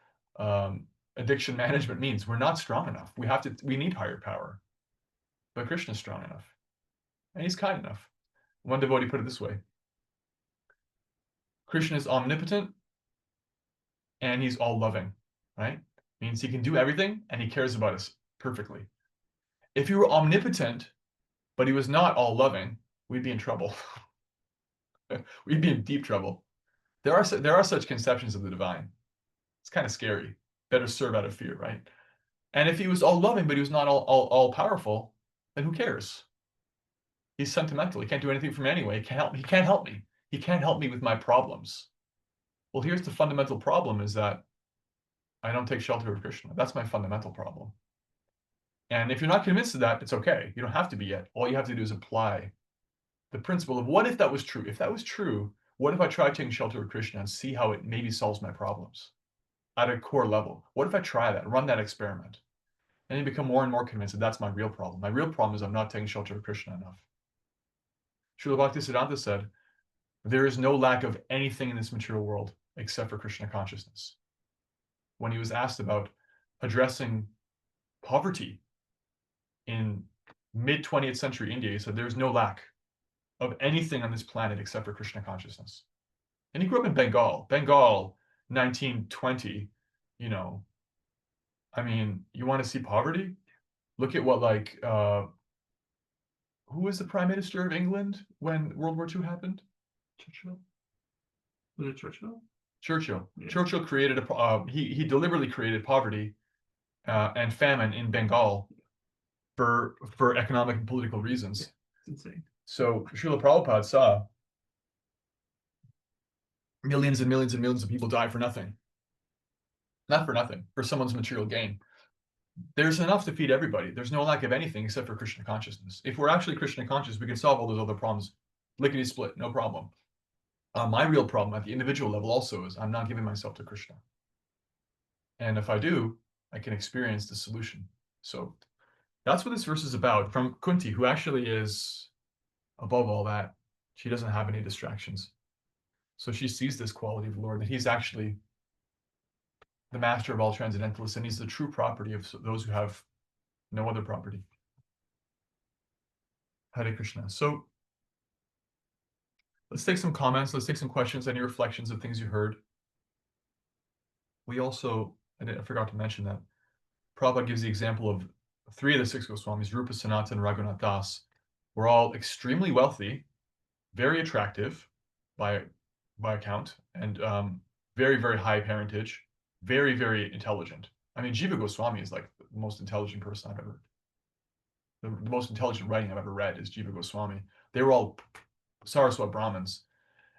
addiction management means. We're not strong enough. We need higher power. But Krishna's strong enough. And he's kind enough. One devotee put it this way: Krishna is omnipotent and he's all loving, right? Means he can do everything and he cares about us perfectly. If he were omnipotent, but he was not all loving, we'd be in trouble. We'd be in deep trouble. There are such conceptions of the divine. It's kind of scary. Better serve out of fear, right? And if he was all loving, but he was not all powerful, then who cares? He's sentimental. He can't do anything for me anyway. He can't help me. He can't help me with my problems. Well, here's the fundamental problem: is that I don't take shelter of Krishna. That's my fundamental problem. And if you're not convinced of that, it's okay. You don't have to be yet. All you have to do is apply the principle of what if that was true? If that was true, what if I try taking shelter of Krishna and see how it maybe solves my problems at a core level? What if I try that, run that experiment? And you become more and more convinced that that's my real problem. My real problem is I'm not taking shelter of Krishna enough. Srila Bhaktisiddhanta said, there is no lack of anything in this material world except for Krishna consciousness. When he was asked about addressing poverty in mid-20th century India, he said, there's no lack of anything on this planet except for Krishna consciousness. And he grew up in Bengal. Bengal, 1920, you know, I mean, you want to see poverty? Look at what, like, who was the Prime Minister of England when World War II happened? Churchill? Was it Churchill? Churchill. Yeah. Churchill created he deliberately created poverty and famine in Bengal for economic and political reasons. Yeah, it's insane. So Srila Prabhupada saw millions and millions and millions of people die for nothing. Not for nothing, for someone's material gain. There's enough to feed everybody. There's no lack of anything except for Krishna consciousness. If we're actually Krishna conscious, we can solve all those other problems lickety split, no problem. My real problem at the individual level also is I'm not giving myself to Krishna. And if I do, I can experience the solution. So that's what this verse is about from Kunti, who actually is above all that. She doesn't have any distractions. So she sees this quality of the Lord, that he's actually the master of all transcendentalists, and he's the true property of those who have no other property. Hare Krishna. So let's take some comments. Let's take some questions, any reflections of things you heard. We also, I forgot to mention that Prabhupada gives the example of 3 of the 6 Goswamis, Rupa, Sanatan, and Raghunath Das, were all extremely wealthy, very attractive by account, and very, very high parentage, very, very intelligent. I mean, Jiva Goswami is like the most intelligent person I've ever, the most intelligent writing I've ever read is Jiva Goswami. They were all Saraswat Brahmins,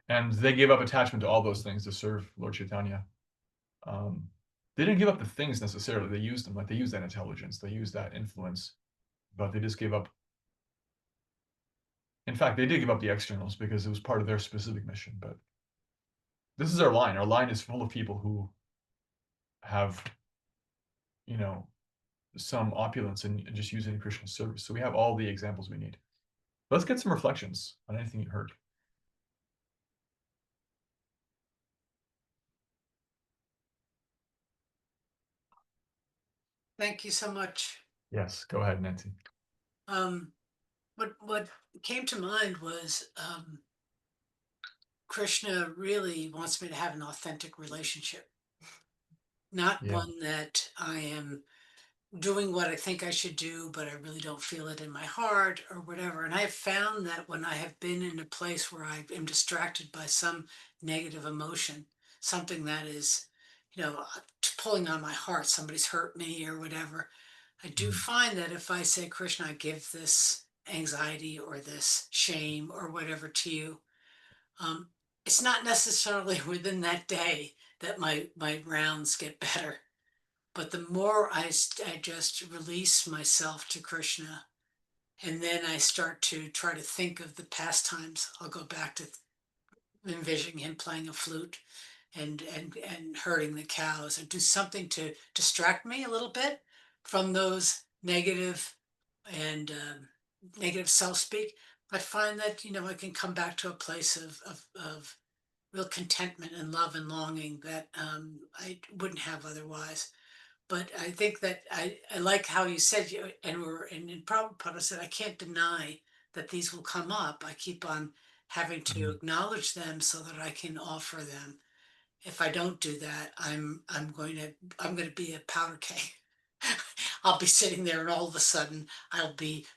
and they gave up attachment to all those things to serve Lord Chaitanya. They didn't give up the things necessarily. They used them, like they used that intelligence, they used that influence, but they just gave up. In fact, they did give up the externals because it was part of their specific mission. But this is our line. Our line is full of people who have, you know, some opulence and just use it in Krishna's service. So we have all the examples we need. Let's get some reflections on anything you heard. Thank you so much. Yes, go ahead, Nancy. What came to mind was Krishna really wants me to have an authentic relationship, not one that I am doing what I think I should do, but I really don't feel it in my heart or whatever. And I have found that when I have been in a place where I am distracted by some negative emotion, something that is, pulling on my heart, somebody's hurt me or whatever, I do find that if I say, Krishna, I give this anxiety or this shame or whatever to you, it's not necessarily within that day that my rounds get better. But the more I just release myself to Krishna, and then I start to try to think of the past times, I'll go back to envisioning him playing a flute and herding the cows, or do something to distract me a little bit from those negative and negative self-speak. I find that I can come back to a place of real contentment and love and longing that I wouldn't have otherwise. But I think that I like how you said, and Prabhupada said, I can't deny that these will come up. I keep on having to acknowledge them so that I can offer them. If I don't do that, I'm going to be a powder keg. I'll be sitting there, and all of a sudden,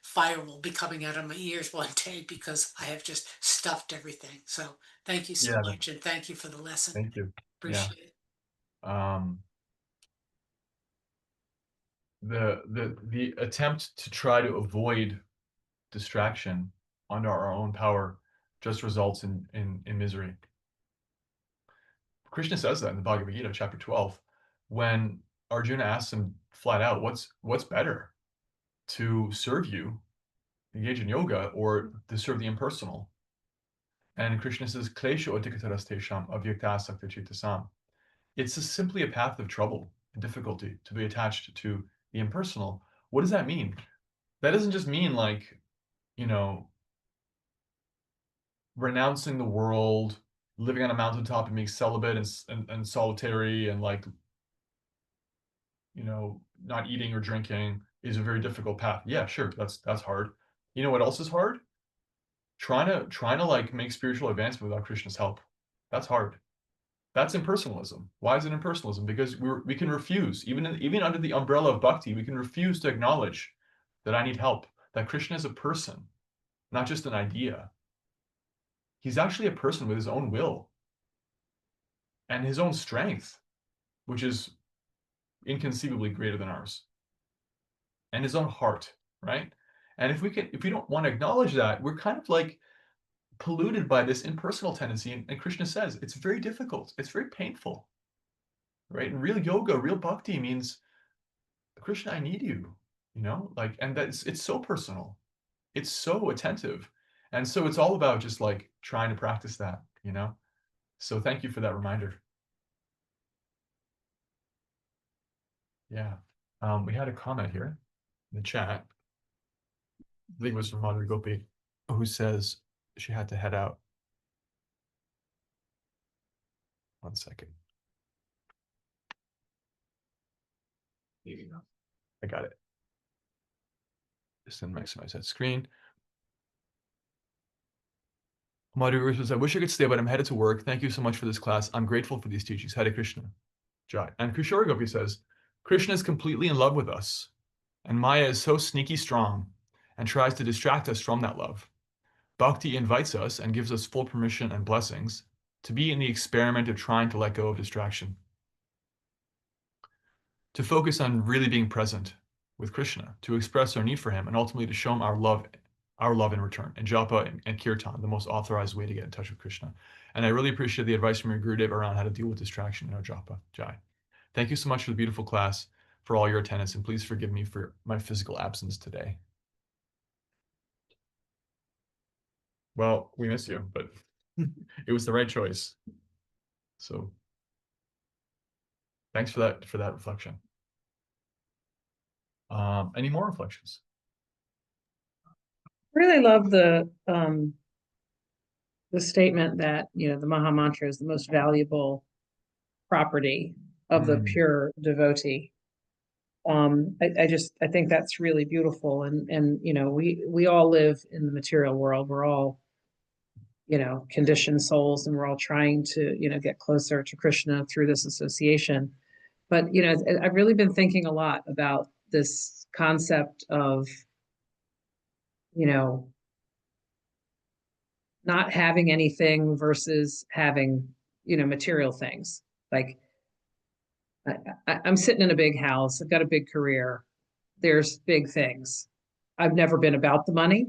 fire will be coming out of my ears one day because I have just stuffed everything. So thank you so much, and thank you for the lesson. Thank you. Appreciate it. The attempt to try to avoid distraction under our own power just results in misery. Krishna says that in the Bhagavad Gita, chapter 12. when Arjuna asks him flat out, what's better, to serve you, engage in yoga, or to serve the impersonal? And Krishna says, Klesha odikataras tesham avyaktasakta chetasam. It's just simply a path of trouble and difficulty to be attached to the impersonal. What does that mean? That doesn't just mean like, you know, renouncing the world, living on a mountaintop and being celibate and solitary and like, you know, not eating or drinking is a very difficult path. Yeah, sure, that's hard. You know what else is hard? Trying to like make spiritual advancement without Krishna's help. That's hard. That's impersonalism. Why is it impersonalism? Because we can refuse, even under the umbrella of bhakti, we can refuse to acknowledge that I need help, that Krishna is a person, not just an idea. He's actually a person with his own will and his own strength, which is inconceivably greater than ours, and his own heart, right? And if we don't want to acknowledge that, we're kind of like polluted by this impersonal tendency. And Krishna says it's very difficult, it's very painful, right? And real yoga, real bhakti means, Krishna, I need you, you know, like, and it's so personal, it's so attentive, and so it's all about just like trying to practice that, you know. So thank you for that reminder. Yeah. We had a comment here in the chat. I think it was from Madhuri Gopi, who says she had to head out. One second. I got it. Just then maximize that screen. Madhuri says, I wish I could stay, but I'm headed to work. Thank you so much for this class. I'm grateful for these teachings. Hare Krishna. Jai. And Kishore Gopi says, Krishna is completely in love with us, and Maya is so sneaky strong and tries to distract us from that love. Bhakti invites us and gives us full permission and blessings to be in the experiment of trying to let go of distraction, to focus on really being present with Krishna, to express our need for him, and ultimately to show him our love in return, and japa and kirtan, the most authorized way to get in touch with Krishna. And I really appreciate the advice from your Gurudev around how to deal with distraction in our japa. Jai. Thank you so much for the beautiful class, for all your attendance, and please forgive me for my physical absence today. Well, we miss you, but it was the right choice. So thanks for that reflection. Any more reflections? Really love the statement that, you know, the Maha Mantra is the most valuable property of the pure devotee. I think that's really beautiful. And, you know, we all live in the material world. We're all, you know, conditioned souls, and we're all trying to, you know, get closer to Krishna through this association. But, you know, I've really been thinking a lot about this concept of, you know, not having anything versus having, you know, material things. Like I'm sitting in a big house. I've got a big career. There's big things. I've never been about the money,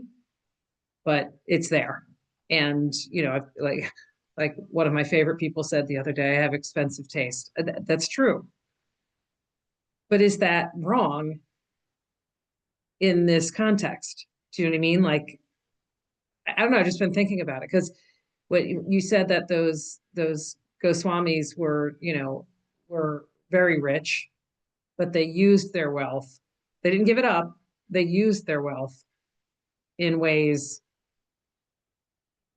but it's there. And, you know, like one of my favorite people said the other day, I have expensive taste. That's true. But is that wrong in this context? Do you know what I mean? Like, I don't know. I've just been thinking about it, because what you said, that those Goswamis were, you know, were very rich, but they used their wealth. They didn't give it up. They used their wealth in ways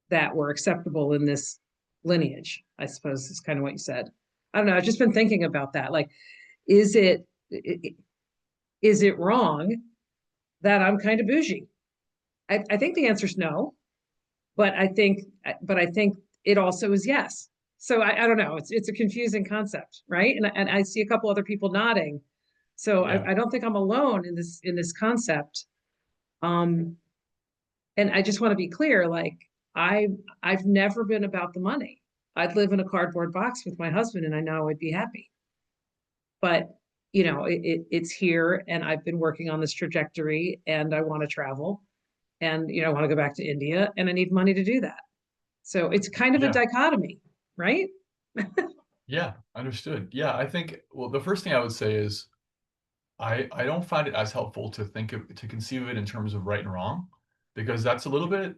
that were acceptable in this lineage, I suppose is kind of what you said. I don't know. I've just been thinking about that. Like, is it wrong that I'm kind of bougie? I think the answer is no, but I think it also is yes. So I don't know. It's a confusing concept, right? And I see a couple other people nodding. So yeah. I don't think I'm alone in this concept. And I just want to be clear, like I've never been about the money. I'd live in a cardboard box with my husband and I know I'd be happy. But you know, it's here, and I've been working on this trajectory, and I want to travel, and you know, I want to go back to India, and I need money to do that. So it's kind of a dichotomy, right? Yeah, understood. Yeah, I think, well, the first thing I would say is I don't find it as helpful to conceive of it in terms of right and wrong, because that's a little bit,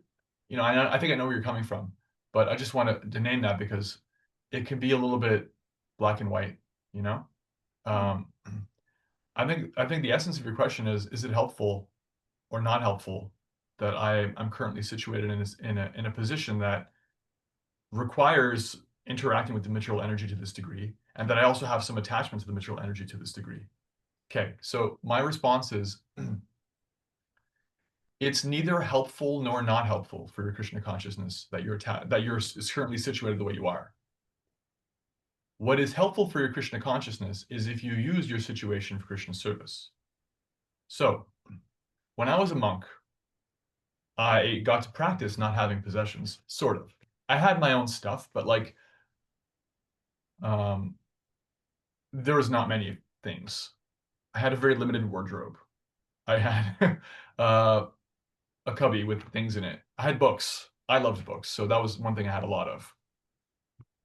I think I know where you're coming from, but I just want to name that because it can be a little bit black and white, you know? Um, I think the essence of your question is it helpful or not helpful that I'm currently situated in a position that requires interacting with the material energy to this degree, and that I also have some attachment to the material energy to this degree. Okay, so my response is it's neither helpful nor not helpful for your Krishna consciousness that you're currently situated the way you are. What is helpful for your Krishna consciousness is if you use your situation for Krishna service. So, when I was a monk, I got to practice not having possessions, sort of. I had my own stuff, but like, um, there was not many things. I had a very limited wardrobe. I had a cubby with things in it. I had books. I loved books, so that was one thing I had a lot of.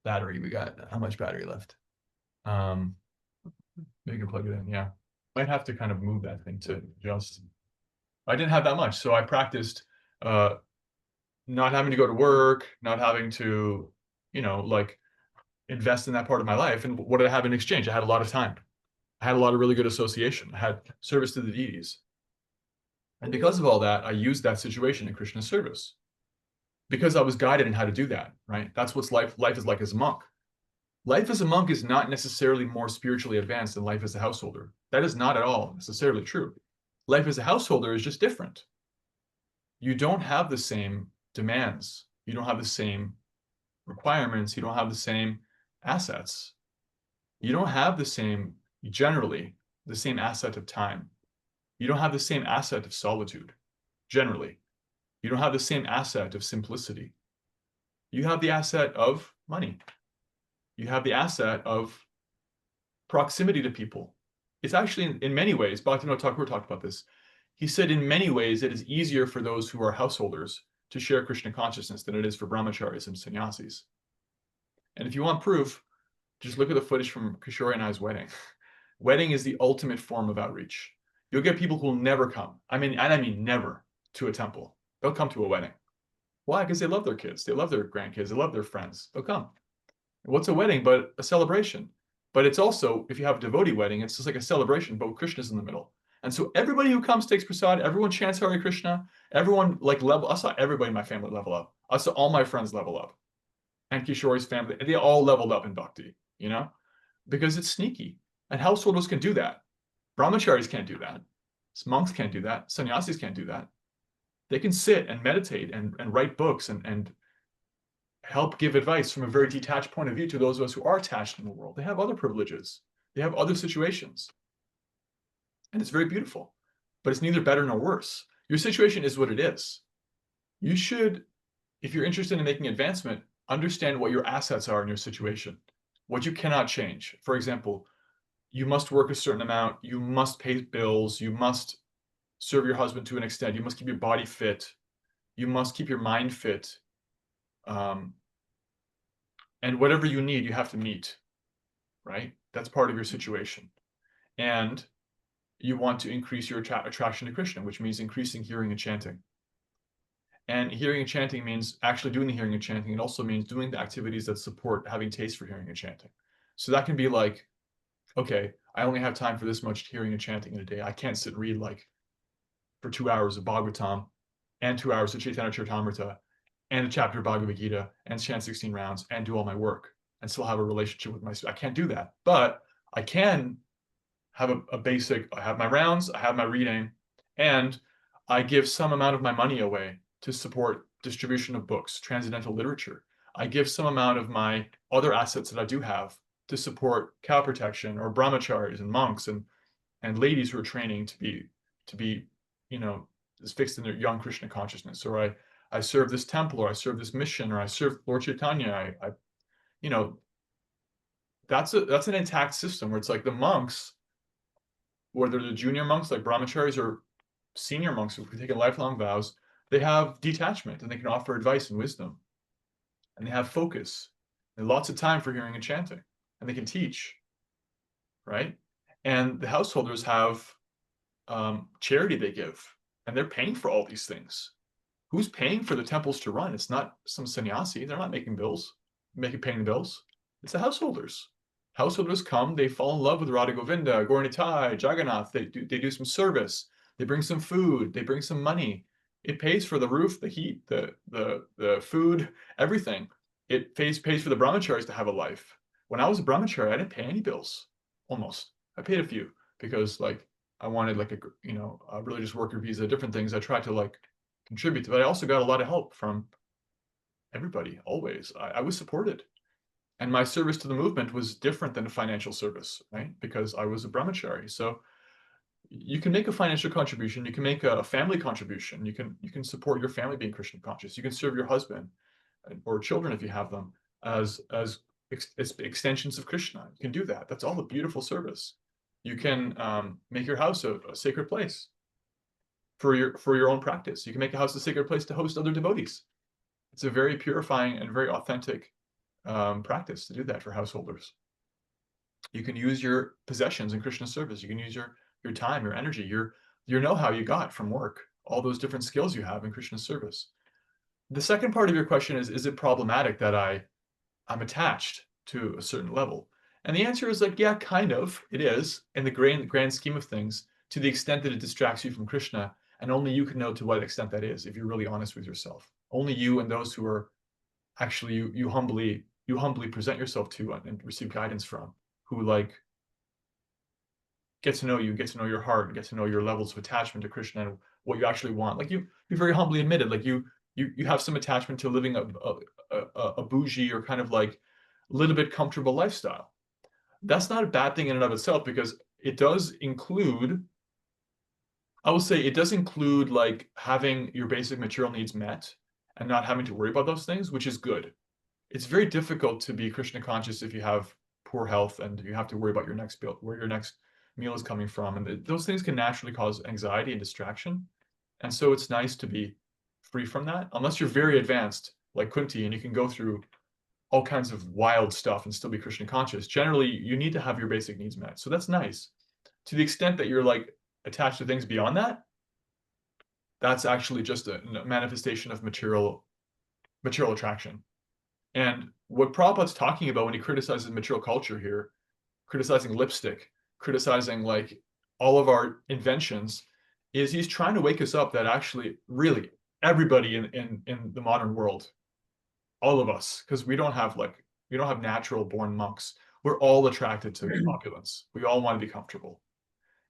Battery, we got how much battery left? You can plug it in, yeah. Might have to kind of move that thing to adjust. I didn't have that much, so I practiced not having to go to work, not having to, like invest in that part of my life. And what did I have in exchange? I had a lot of time. I had a lot of really good association. I had service to the deities. And because of all that, I used that situation in Krishna's service. Because I was guided in how to do that, right? That's what life is like as a monk. Life as a monk is not necessarily more spiritually advanced than life as a householder. That is not at all necessarily true. Life as a householder is just different. You don't have the same demands. You don't have the same requirements. You don't have the same assets. You don't have generally, the same asset of time. You don't have the same asset of solitude, generally. You don't have the same asset of simplicity. You have the asset of money. You have the asset of proximity to people. It's actually, in many ways, Bhaktivinoda Thakur talked about this. He said, in many ways, it is easier for those who are householders to share Krishna consciousness than it is for brahmacharis and sannyasis. And if you want proof, just look at the footage from Kishore and I's wedding. Wedding is the ultimate form of outreach. You'll get people who will never come. I mean never, to a temple. They'll come to a wedding. Why? Because they love their kids. They love their grandkids. They love their friends. They'll come. What's a wedding but a celebration? But it's also, if you have a devotee wedding, it's just like a celebration, but Krishna's in the middle. And so everybody who comes takes prasad, everyone chants Hare Krishna, everyone I saw everybody in my family level up. I saw all my friends level up. And Kishore's family, they all leveled up in bhakti, because it's sneaky. And householders can do that. Brahmacharis can't do that. Monks can't do that. Sannyasis can't do that. They can sit and meditate and write books and help give advice from a very detached point of view to those of us who are attached in the world. They have other privileges. They have other situations. And it's very beautiful. But it's neither better nor worse. Your situation is what it is. You should, if you're interested in making advancement, understand what your assets are in your situation, what you cannot change. For example, you must work a certain amount, you must pay bills, you must serve your husband to an extent, you must keep your body fit, you must keep your mind fit. And whatever you need, you have to meet, right? That's part of your situation. And you want to increase your attraction to Krishna, which means increasing hearing and chanting. And hearing and chanting means actually doing the hearing and chanting. It also means doing the activities that support having taste for hearing and chanting. So that can be like, okay, I only have time for this much hearing and chanting in a day. I can't sit and read like for 2 hours of Bhagavatam and 2 hours of Chaitanya Charitamrita and a chapter of Bhagavad Gita and chant 16 rounds and do all my work and still have a relationship with myself. I can't do that, but I can have a basic, I have my rounds, I have my reading, and I give some amount of my money away to support distribution of books, transcendental literature. I give some amount of my other assets that I do have to support cow protection or brahmacharis and monks and ladies who are training to be, is fixed in their young Krishna consciousness. Or I serve this temple, or I serve this mission, or I serve Lord Chaitanya. That's an intact system where it's like the monks, whether they're the junior monks like brahmacharis or senior monks who've taken lifelong vows, they have detachment and they can offer advice and wisdom. And they have focus and lots of time for hearing and chanting. and they can teach, right? And the householders have charity they give, and they're paying for all these things. Who's paying for the temples to run? It's not some sannyasi. They're not making bills, paying the bills. It's the householders. Householders come, they fall in love with Radha Govinda, Gauranitai, Jagannath. They do some service. They bring some food. They bring some money. It pays for the roof, the heat, the food, everything. It pays for the brahmacharis to have a life. When I was a brahmachari, I didn't pay any bills, almost. I paid a few because like I wanted like a religious worker visa, different things. I tried to like contribute to, but I also got a lot of help from everybody, always. I was supported. And my service to the movement was different than a financial service, right? Because I was a brahmachari. So you can make a financial contribution, you can make a family contribution, you can support your family being Krishna conscious, you can serve your husband or children if you have them as extensions of Krishna. You can do that. That's all a beautiful service. You can make your house a sacred place for your own practice. You can make a house a sacred place to host other devotees. It's a very purifying and very authentic practice to do that for householders. You can use your possessions in Krishna service. You can use your time, your energy, your know-how you got from work, all those different skills you have in Krishna service. The second part of your question is it problematic that I'm attached to a certain level? And the answer is like, yeah, kind of. It is in the grand scheme of things, to the extent that it distracts you from Krishna, and only you can know to what extent that is if you're really honest with yourself. Only you and those who are actually you humbly present yourself to and receive guidance from, who like get to know you, get to know your heart, get to know your levels of attachment to Krishna and what you actually want. Like you very humbly admitted, like you have some attachment to living a bougie or kind of like a little bit comfortable lifestyle. That's not a bad thing in and of itself, because it does include, I will say it does include like having your basic material needs met and not having to worry about those things, which is good. It's very difficult to be Krishna conscious if you have poor health and you have to worry about your next bill, where your next meal is coming from. And those things can naturally cause anxiety and distraction. And so it's nice to be free from that, unless you're very advanced like Kunti and you can go through all kinds of wild stuff and still be Krishna conscious. Generally, you need to have your basic needs met. So that's nice. To the extent that you're like attached to things beyond that, that's actually just a manifestation of material attraction. And what Prabhupada's talking about when he criticizes material culture here, criticizing lipstick, criticizing like all of our inventions, is he's trying to wake us up that actually really everybody in the modern world, all of us, because we don't have natural born monks. We're all attracted to opulence. We all want to be comfortable.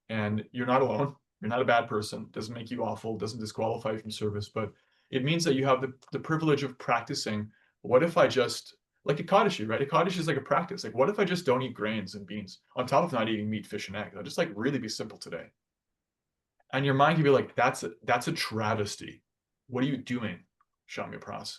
And you're not alone. You're not a bad person. It doesn't make you awful. It doesn't disqualify you from service, but it means that you have the privilege of practicing. What if I just, like Ekadashi, right? Ekadashi is like a practice. Like, what if I just don't eat grains and beans on top of not eating meat, fish, and eggs? I'll just like really be simple today. And your mind can be like, that's a travesty. What are you doing, Shamya-Pras?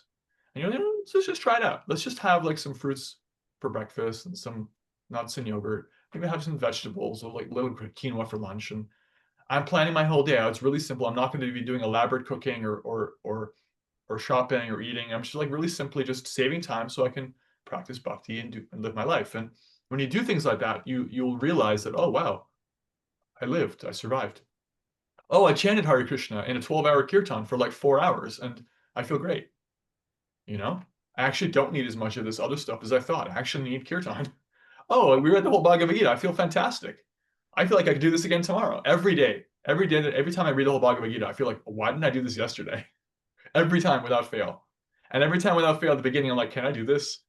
And you're like, let's just try it out. Let's just have like some fruits for breakfast and some nuts and yogurt. Maybe have some vegetables or like little quinoa for lunch. And I'm planning my whole day out. It's really simple. I'm not going to be doing elaborate cooking or shopping or eating. I'm just like really simply just saving time so I can practice bhakti and live my life. And when you do things like that, you'll realize that, oh wow, I survived. Oh, I chanted Hare Krishna in a 12-hour kirtan for like 4 hours and I feel great. You know, I actually don't need as much of this other stuff as I thought. I actually need kirtan. Oh, we read the whole Bhagavad Gita. I feel fantastic. I feel like I could do this again tomorrow. Every time I read the whole Bhagavad Gita, I feel like, why didn't I do this yesterday? Every time without fail. And every time without fail at the beginning, I'm like, can I do this?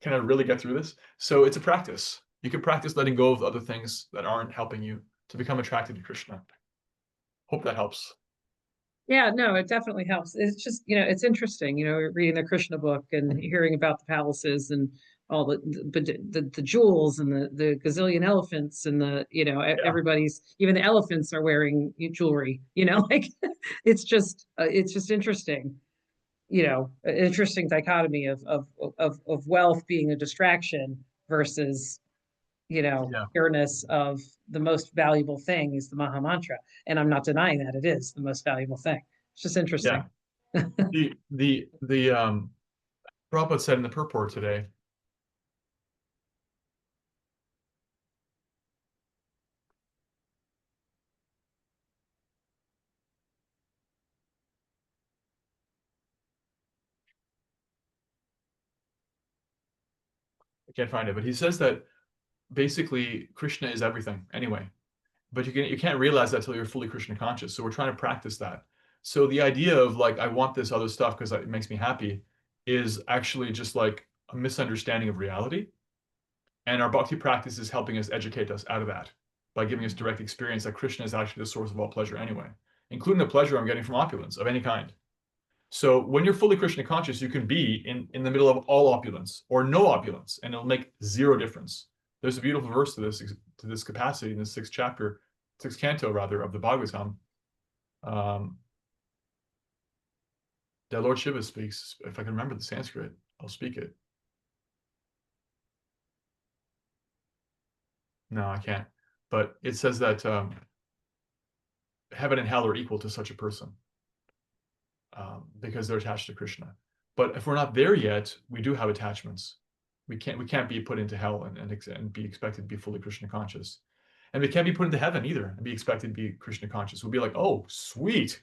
Can I really get through this? So it's a practice. You can practice letting go of the other things that aren't helping you to become attracted to Krishna. Hope that helps. Yeah, no, it definitely helps. It's just, it's interesting, reading the Krishna book and hearing about the palaces and all the jewels and the gazillion elephants and everybody's, even the elephants are wearing jewelry, like it's just interesting, an interesting dichotomy of wealth being a distraction versus pureness of the most valuable thing is the Maha Mantra. And I'm not denying that it is the most valuable thing. It's just interesting. Yeah. the Prabhupada said in the purport today, I can't find it, but he says that basically Krishna is everything anyway. But you can't realize that till you're fully Krishna conscious. So we're trying to practice that. So the idea of like, I want this other stuff because it makes me happy is actually just like a misunderstanding of reality. And our bhakti practice is helping us educate us out of that by giving us direct experience that Krishna is actually the source of all pleasure anyway, including the pleasure I'm getting from opulence of any kind. So when you're fully Krishna conscious, you can be in the middle of all opulence or no opulence, and it'll make zero difference. There's a beautiful verse to this capacity in the sixth canto rather of the Bhagavatam. That Lord Shiva speaks. If I can remember the Sanskrit, I'll speak it. No, I can't. But it says that heaven and hell are equal to such a person because they're attached to Krishna. But if we're not there yet, we do have attachments. We can't be put into hell and be expected to be fully Krishna conscious. And we can't be put into heaven either and be expected to be Krishna conscious. We'll be like, oh, sweet.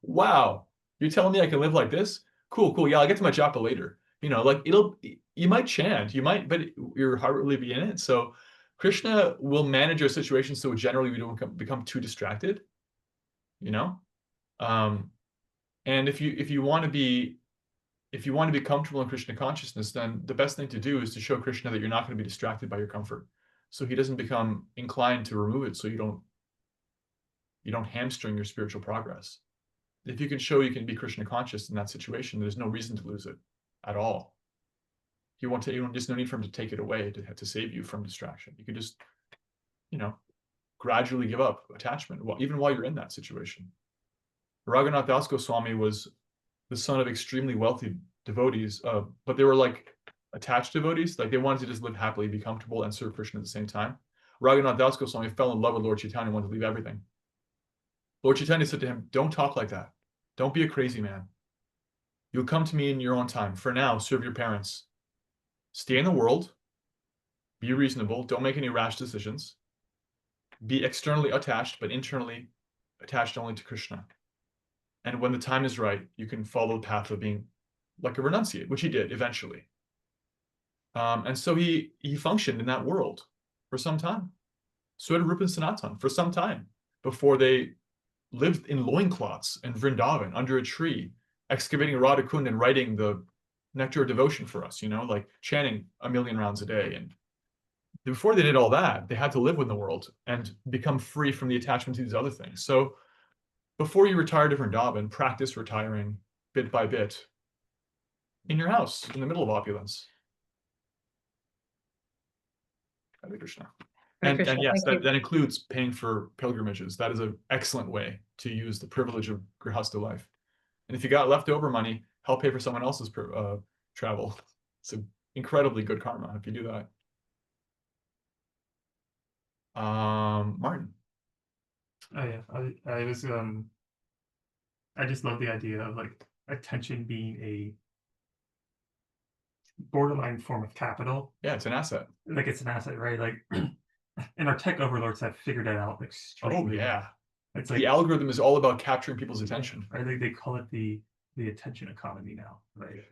Wow. You're telling me I can live like this? Cool. Yeah, I'll get to my japa later. You know, like you might chant, but your heart will really be in it. So Krishna will manage your situation so generally we don't become too distracted, you know? And if you want to be comfortable in Krishna consciousness, then the best thing to do is to show Krishna that you're not going to be distracted by your comfort. So he doesn't become inclined to remove it so you don't hamstring your spiritual progress. If you can show you can be Krishna conscious in that situation, there's no reason to lose it at all. There's no need for him to take it away to save you from distraction. You could just, gradually give up attachment, even while you're in that situation. Raghunath Das Goswami was the son of extremely wealthy devotees, but they were like attached devotees. Like they wanted to just live happily, be comfortable, and serve Krishna at the same time. Raghunath Das Goswami fell in love with Lord Chaitanya and wanted to leave everything. Lord Chaitanya said to him, don't talk like that. Don't be a crazy man. You'll come to me in your own time. For now, serve your parents. Stay in the world. Be reasonable. Don't make any rash decisions. Be externally attached, but internally attached only to Krishna. And when the time is right, you can follow the path of being like a renunciate, which he did eventually. And so he functioned in that world for some time. So did Rupa and Sanatan for some time before they lived in loincloths in Vrindavan under a tree, excavating Radha Kund and writing the nectar of devotion for us, like chanting 1,000,000 rounds a day. And before they did all that, they had to live in the world and become free from the attachment to these other things. So before you retire to Vrindavan, practice retiring bit by bit in your house in the middle of opulence. Hare Krishna. And yes, that includes paying for pilgrimages. That is an excellent way to use the privilege of Grihastha life. And if you got leftover money, help pay for someone else's travel. It's an incredibly good karma if you do that. Martin. Oh yeah, I just love the idea of like attention being a borderline form of capital. Yeah, it's an asset. Like it's an asset, right? Like, and our tech overlords have figured it out extremely. Oh yeah, it's like the algorithm is all about capturing people's attention. Right, they call it the attention economy now, right?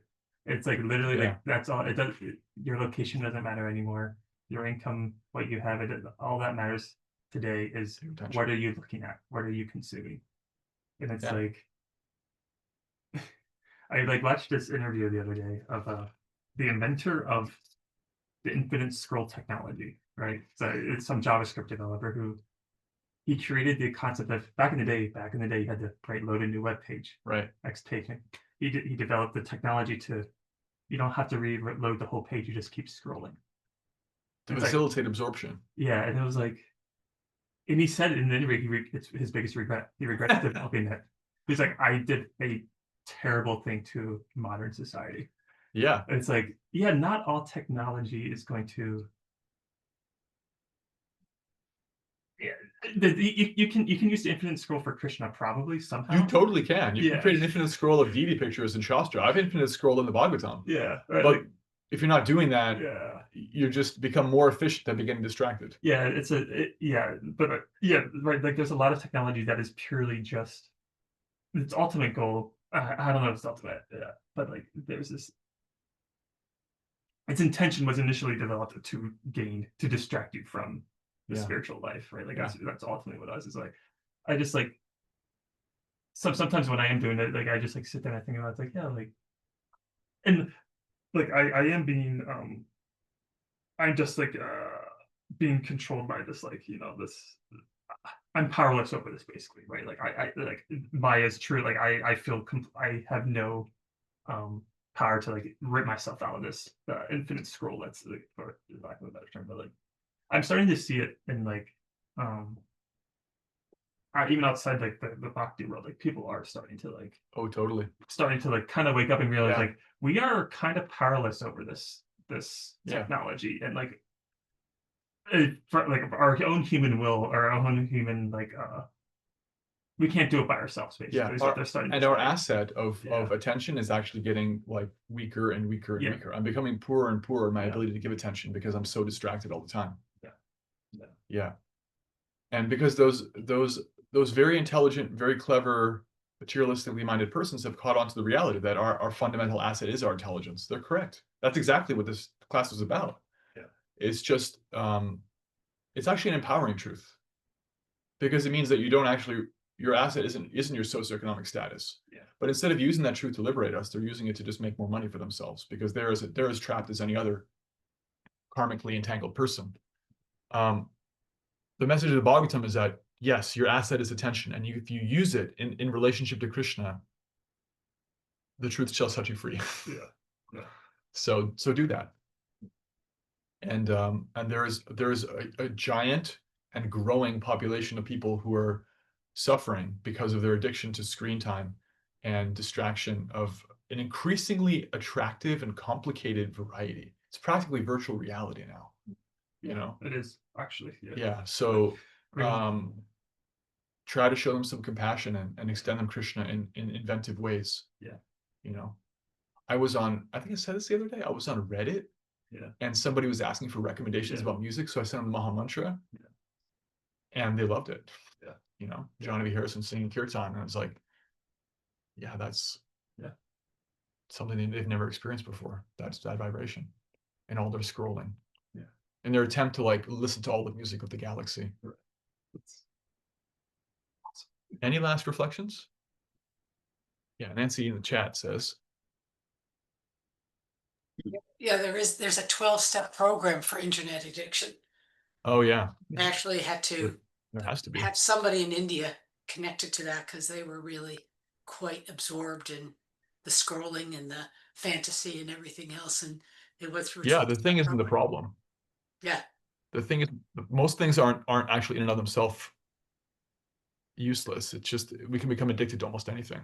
It's like literally like that's all. It does. Your location doesn't matter anymore. Your income, what you have, all that matters today is what are you looking at? What are you consuming? And it's like, I like watched this interview the other day of the inventor of the infinite scroll technology, right? So it's some JavaScript developer who he created the concept of back in the day you had to load a new web page, right? He developed the technology to, you don't have to reload the whole page, you just keep scrolling to facilitate absorption. Yeah, and it was like, and he said in the interview, it's his biggest regret. He regrets developing it. He's like, I did a terrible thing to modern society. Yeah, it's like, not all technology is going to. You can use the infinite scroll for Krishna probably somehow. You totally can. You can create an infinite scroll of deity pictures in Shastra. I've infinite scroll in the Bhagavatam. Yeah, right, but if you're not doing that, you just become more efficient than getting distracted. Yeah, right. Like there's a lot of technology that is purely just its ultimate goal. I don't know if it's ultimate, but like there's this. its intention was initially developed to distract you from the Yeah. spiritual life, right? Like Yeah. that's ultimately what it was. Is like, I just like, sometimes when I am doing it, like I just like sit there and I think about it, it's like, yeah, like, and like I am being I'm just like being controlled by this, like, this, I'm powerless over this basically, right? Like I like Maya is true. Like I feel I have no power to like rip myself out of this infinite scroll that's like, for lack of a better term, but like I'm starting to see it in like um even outside like the bhakti world, like people are starting to Oh, totally. kind of wake up and realize Yeah. like we are kind of powerless over this Yeah. technology, and like for like our own human will, our own human like we can't do it by ourselves basically. Yeah, is what they're starting and to our say. asset of Yeah. attention is actually getting like weaker and weaker and Yeah. weaker. I'm becoming poorer and poorer in my Yeah. ability to give attention because I'm so distracted all the time. Yeah. Yeah. Yeah. And because those very intelligent, very clever, materialistically minded persons have caught on to the reality that our fundamental asset is our intelligence. They're correct. That's exactly what this class was about. Yeah. It's just it's actually an empowering truth. Because it means that you don't actually, your asset isn't your socioeconomic status. Yeah. But instead of using that truth to liberate us, they're using it to just make more money for themselves because they're as trapped as any other karmically entangled person. The message of the Bhagavatam is that yes, your asset is attention, and if you use it in relationship to Krishna, the truth shall set you free. Yeah. Yeah. So do that. And there's a giant and growing population of people who are suffering because of their addiction to screen time and distraction of an increasingly attractive and complicated variety. It's practically virtual reality now. You know, It is actually. Yeah. yeah. So Really? try to show them some compassion and extend them Krishna in inventive ways. Yeah. You know, I think I said this the other day. I was on Reddit. Yeah. And somebody was asking for recommendations Yeah. about music, so I sent them the Maha Mantra. Yeah. And they loved it. Yeah. You know, John V. Harrison singing Kirtan, and I was like, yeah, that's something they've never experienced before. That's that vibration and all their scrolling. Yeah. In their attempt to like listen to all the music of the galaxy. Right. Any last reflections? Yeah, Nancy in the chat says, Yeah, there's a 12-step program for internet addiction. oh yeah, I actually had to there has to be. have somebody in India connected to that because they were really quite absorbed in the scrolling and the fantasy and everything else, and they went through. Yeah, the thing isn't the program. problem. Yeah, The thing is, most things aren't actually in and of themselves useless. It's just we can become addicted to almost anything.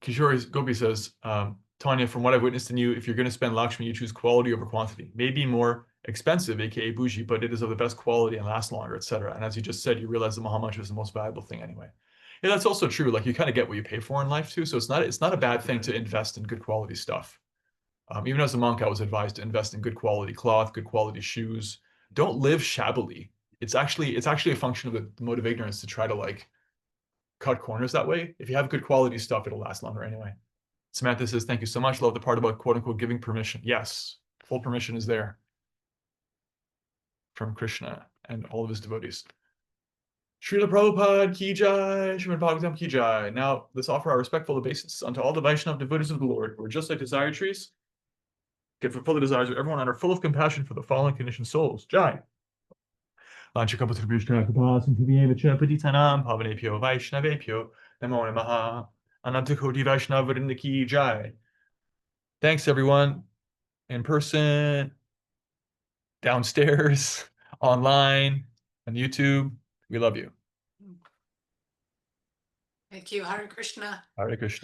Kishore Gopi says, Tanya, from what I've witnessed in you, if you're going to spend Lakshmi, you choose quality over quantity. Maybe more expensive, aka bougie, but it is of the best quality and lasts longer, etc. And as you just said, you realize the Maha Mantra is the most valuable thing anyway. Yeah, that's also true. Like you kind of get what you pay for in life too. So it's not a bad thing to invest in good quality stuff. Even as a monk, I was advised to invest in good quality cloth, good quality shoes. Don't live shabbily. It's actually a function of the mode of ignorance to try to like cut corners that way. If you have good quality stuff, it'll last longer anyway. Samantha says, thank you so much. Love the part about quote unquote giving permission. Yes, full permission is there from Krishna and all of his devotees. Srila Prabhupada ki jai, Srimad Bhagavatam ki jai. Now, let's offer our respectful obeisances unto all the Vaishnava devotees of the Lord, who are just like desire trees, can fulfill the desires of everyone and are full of compassion for the fallen conditioned souls. Jai. Vanchakapatribhishna Kapasantivyeva Patitanam Pavanepyo Vaishnavepyo Namo Namaha Anantakoti Vaishnava Vrinda ki jai. Thanks everyone, in person, downstairs, online, on YouTube. We love you. thank you. Hare Krishna. Hare Krishna.